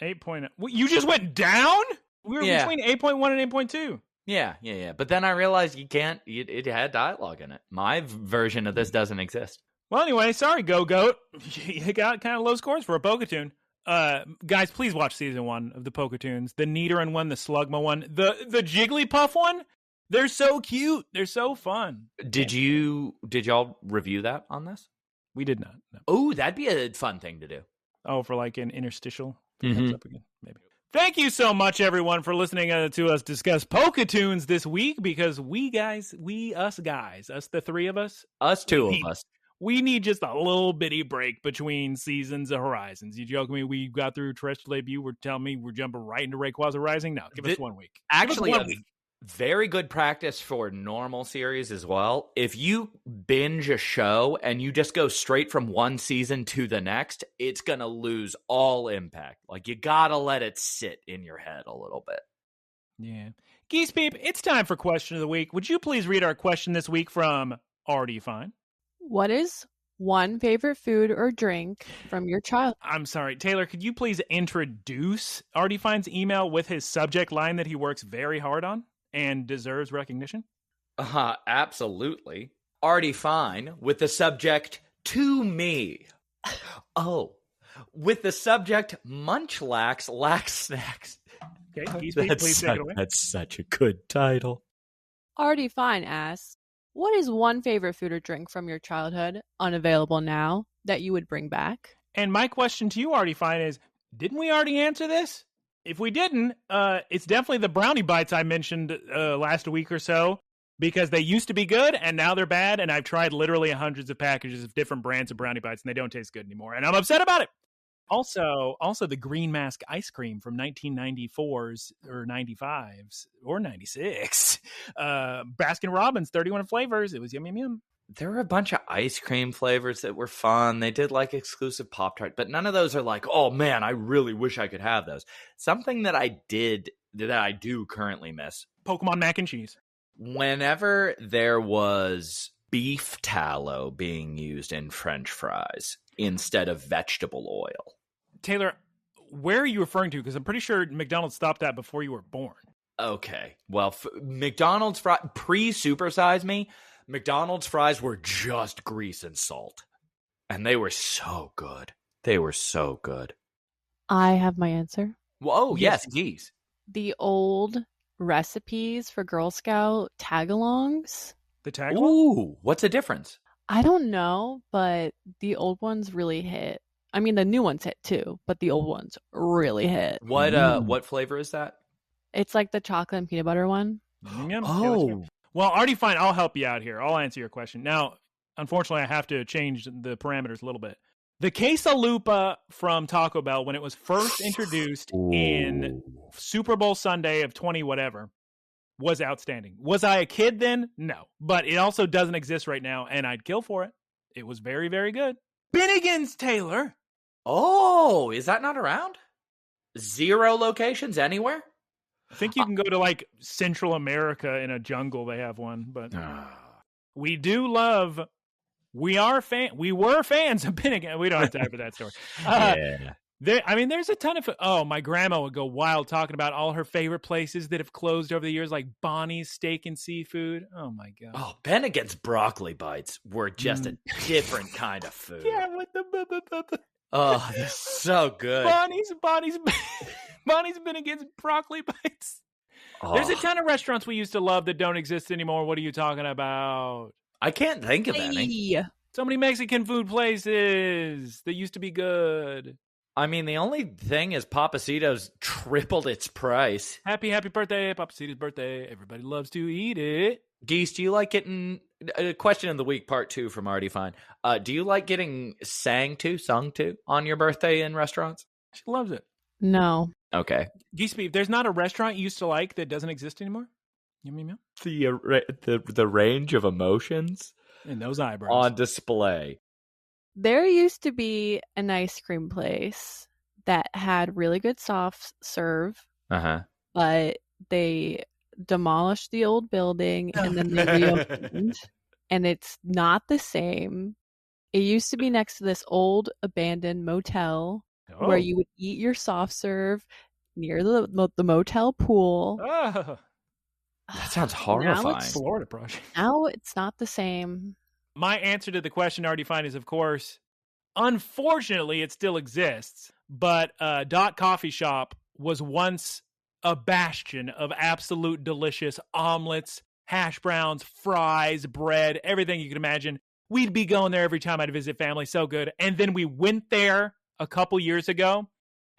8.0. You just went down? We were between 8.1 and 8.2. Yeah. But then I realized you can't. It had dialogue in it. My version of this doesn't exist. Well, anyway, sorry, Go Goat. You got kind of low scores for a PokéToon. Guys, please watch season 1 of the PokéToons. The Nidoran one, the Slugma one, the Jigglypuff one. They're so cute. They're so fun. Did y'all review that on this? We did not. No. Oh, that'd be a fun thing to do. Oh, for like an interstitial? Mm-hmm. Up again, maybe. Thank you so much, everyone, for listening to us discuss PokéToons this week, because us the three of us. Us two of us. We need just a little bitty break between seasons of Horizons. You joking me? We got through Terrestrial Debut. We're telling me we're jumping right into Rayquaza Rising? No, give us 1 week. Actually, very good practice for normal series as well. If you binge a show and you just go straight from one season to the next, it's going to lose all impact. Like, you got to let it sit in your head a little bit. Yeah. Geese Peep, it's time for Question of the Week. Would you please read our question this week from Already Fine? What is one favorite food or drink from your childhood? I'm sorry, Taylor, could you please introduce Already Fine's email with his subject line that he works very hard on and deserves recognition? Absolutely. Already Fine with the subject to me. Oh, with the subject Munchlax lacks snacks. Okay, Geese Peep, please take it away. That's such a good title. Already Fine asks, what is one favorite food or drink from your childhood, unavailable now, that you would bring back? And my question to you, Already Fine, is, didn't we already answer this? If we didn't, it's definitely the brownie bites I mentioned last week or so, because they used to be good and now they're bad, and I've tried literally hundreds of packages of different brands of brownie bites and they don't taste good anymore, and I'm upset about it. Also the Green Mask ice cream from 1994's or 95's or 96. Baskin Robbins, 31 flavors. It was yum, yum, yum. There were a bunch of ice cream flavors that were fun. They did like exclusive Pop-Tart, but none of those are like, oh man, I really wish I could have those. Something that I do currently miss. Pokemon mac and cheese. Whenever there was beef tallow being used in French fries instead of vegetable oil. Taylor, where are you referring to? Because I'm pretty sure McDonald's stopped that before you were born. Okay. Well, McDonald's pre-Supersize Me, McDonald's fries were just grease and salt. And they were so good. They were so good. I have my answer. Whoa, yes, geese. The old recipes for Girl Scout tag-alongs. The tag-alongs? Ooh, what's the difference? I don't know, but the old ones really hit. I mean, the new ones hit too, but the old ones really hit. What flavor is that? It's like the chocolate and peanut butter one. Oh. Well, Already Fine, I'll help you out here. I'll answer your question. Now, unfortunately, I have to change the parameters a little bit. The quesalupa from Taco Bell, when it was first introduced in Super Bowl Sunday of 20 whatever, was outstanding. Was I a kid then? No. But it also doesn't exist right now, and I'd kill for it. It was very, very good. Bennigan's, Taylor. Oh, is that not around? 0 locations anywhere? I think you can go to like Central America in a jungle. They have one, but we do love. We were fans of Bennigan. We don't have time for that story. Yeah. There's a ton of. Oh, my grandma would go wild talking about all her favorite places that have closed over the years, like Bonnie's Steak and Seafood. Oh my god. Oh, Bennigan's broccoli bites were just a different kind of food. Yeah, with the. Oh, they're so good. Bonnie's Bennigan's broccoli bites. Oh. There's a ton of restaurants we used to love that don't exist anymore. What are you talking about? I can't think of any. So many Mexican food places that used to be good. I mean, the only thing is Papacito's tripled its price. Happy birthday, Papacito's birthday. Everybody loves to eat it. Geese, do you like getting... question of the week, part 2 from Already Fine. Do you like getting sung to on your birthday in restaurants? She loves it. No. Okay. Geese Beef, there's not a restaurant you used to like that doesn't exist anymore? Yum, yum, yum. The range of emotions And those eyebrows. on display. There used to be an ice cream place that had really good soft serve, but they demolished the old building and then they reopened, and it's not the same. It used to be next to this old abandoned motel where you would eat your soft serve near the motel pool. Oh. That sounds horrifying. Florida project. Now it's not the same. My answer to the question already fine is, of course, unfortunately, it still exists. But Dot Coffee Shop was once a bastion of absolute delicious omelets, hash browns, fries, bread, everything you could imagine. We'd be going there every time I'd visit family. So good. And then we went there a couple years ago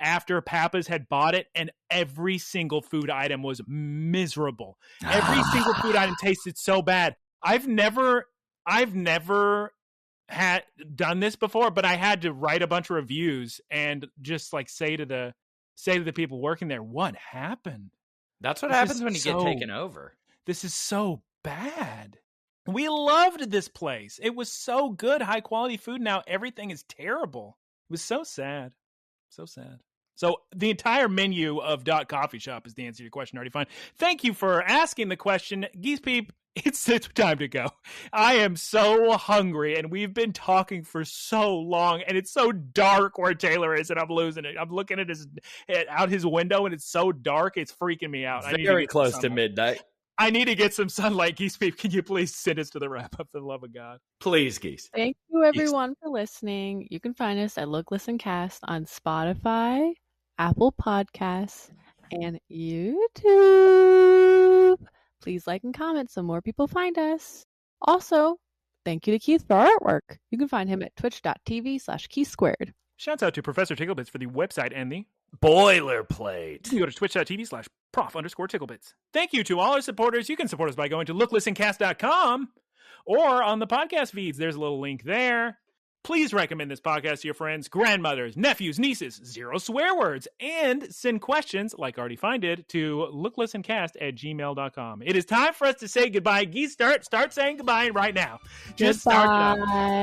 after Papa's had bought it, and every single food item was miserable. Every single food item tasted so bad. I've never had done this before, but I had to write a bunch of reviews and just like say to the people working there, what happened? That's what happens when you get taken over. This is so bad. We loved this place. It was so good, high quality food. Now everything is terrible. It was so sad. So sad. So the entire menu of Dot Coffee Shop is the answer to your question, already fine. Thank you for asking the question. Geese Peep, it's time to go. I am so hungry, and we've been talking for so long, and it's so dark where Taylor is, and I'm losing it. I'm looking at out his window, and it's so dark, it's freaking me out. Very close to midnight. I need to get some sunlight. Geese Peep, can you please send us to the wrap-up for the love of God? Please, Geese. Thank you, everyone, for listening. You can find us at Look, Listen, Cast on Spotify, Apple Podcasts, and YouTube. Please like and comment so more people find us. Also, thank you to Keith for our artwork. You can find him at twitch.tv/KeithSquared. Shouts out to Professor Ticklebits for the website and the boilerplate. You can go to twitch.tv/prof_ticklebits. Thank you to all our supporters. You can support us by going to looklistencast.com or on the podcast feeds. There's a little link there. Please recommend this podcast to your friends, grandmothers, nephews, nieces, 0 swear words, and send questions, like Artie Fine did, to looklistencast@gmail.com. It is time for us to say goodbye. Geese, start saying goodbye right now. Just start it up.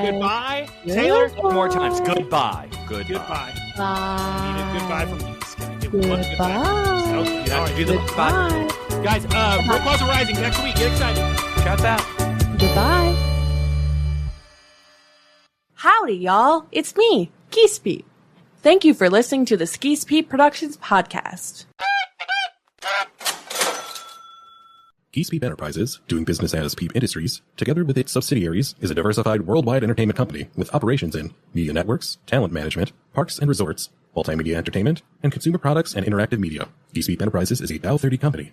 Goodbye. Taylor, more times. Goodbye. Goodbye. Bye. Need a goodbye from Geese. Goodbye. Okay, You have to do the Goodbye. guys, Rayquaza Rising next week. Get excited. Shout out. Goodbye. Howdy, y'all. It's me, Geese Peep. Thank you for listening to the Geese Peep Productions podcast. Geese Peep Enterprises, doing business as Peep Industries, together with its subsidiaries, is a diversified worldwide entertainment company with operations in media networks, talent management, parks and resorts, multimedia entertainment, and consumer products and interactive media. Geese Peep Enterprises is a Dow 30 company.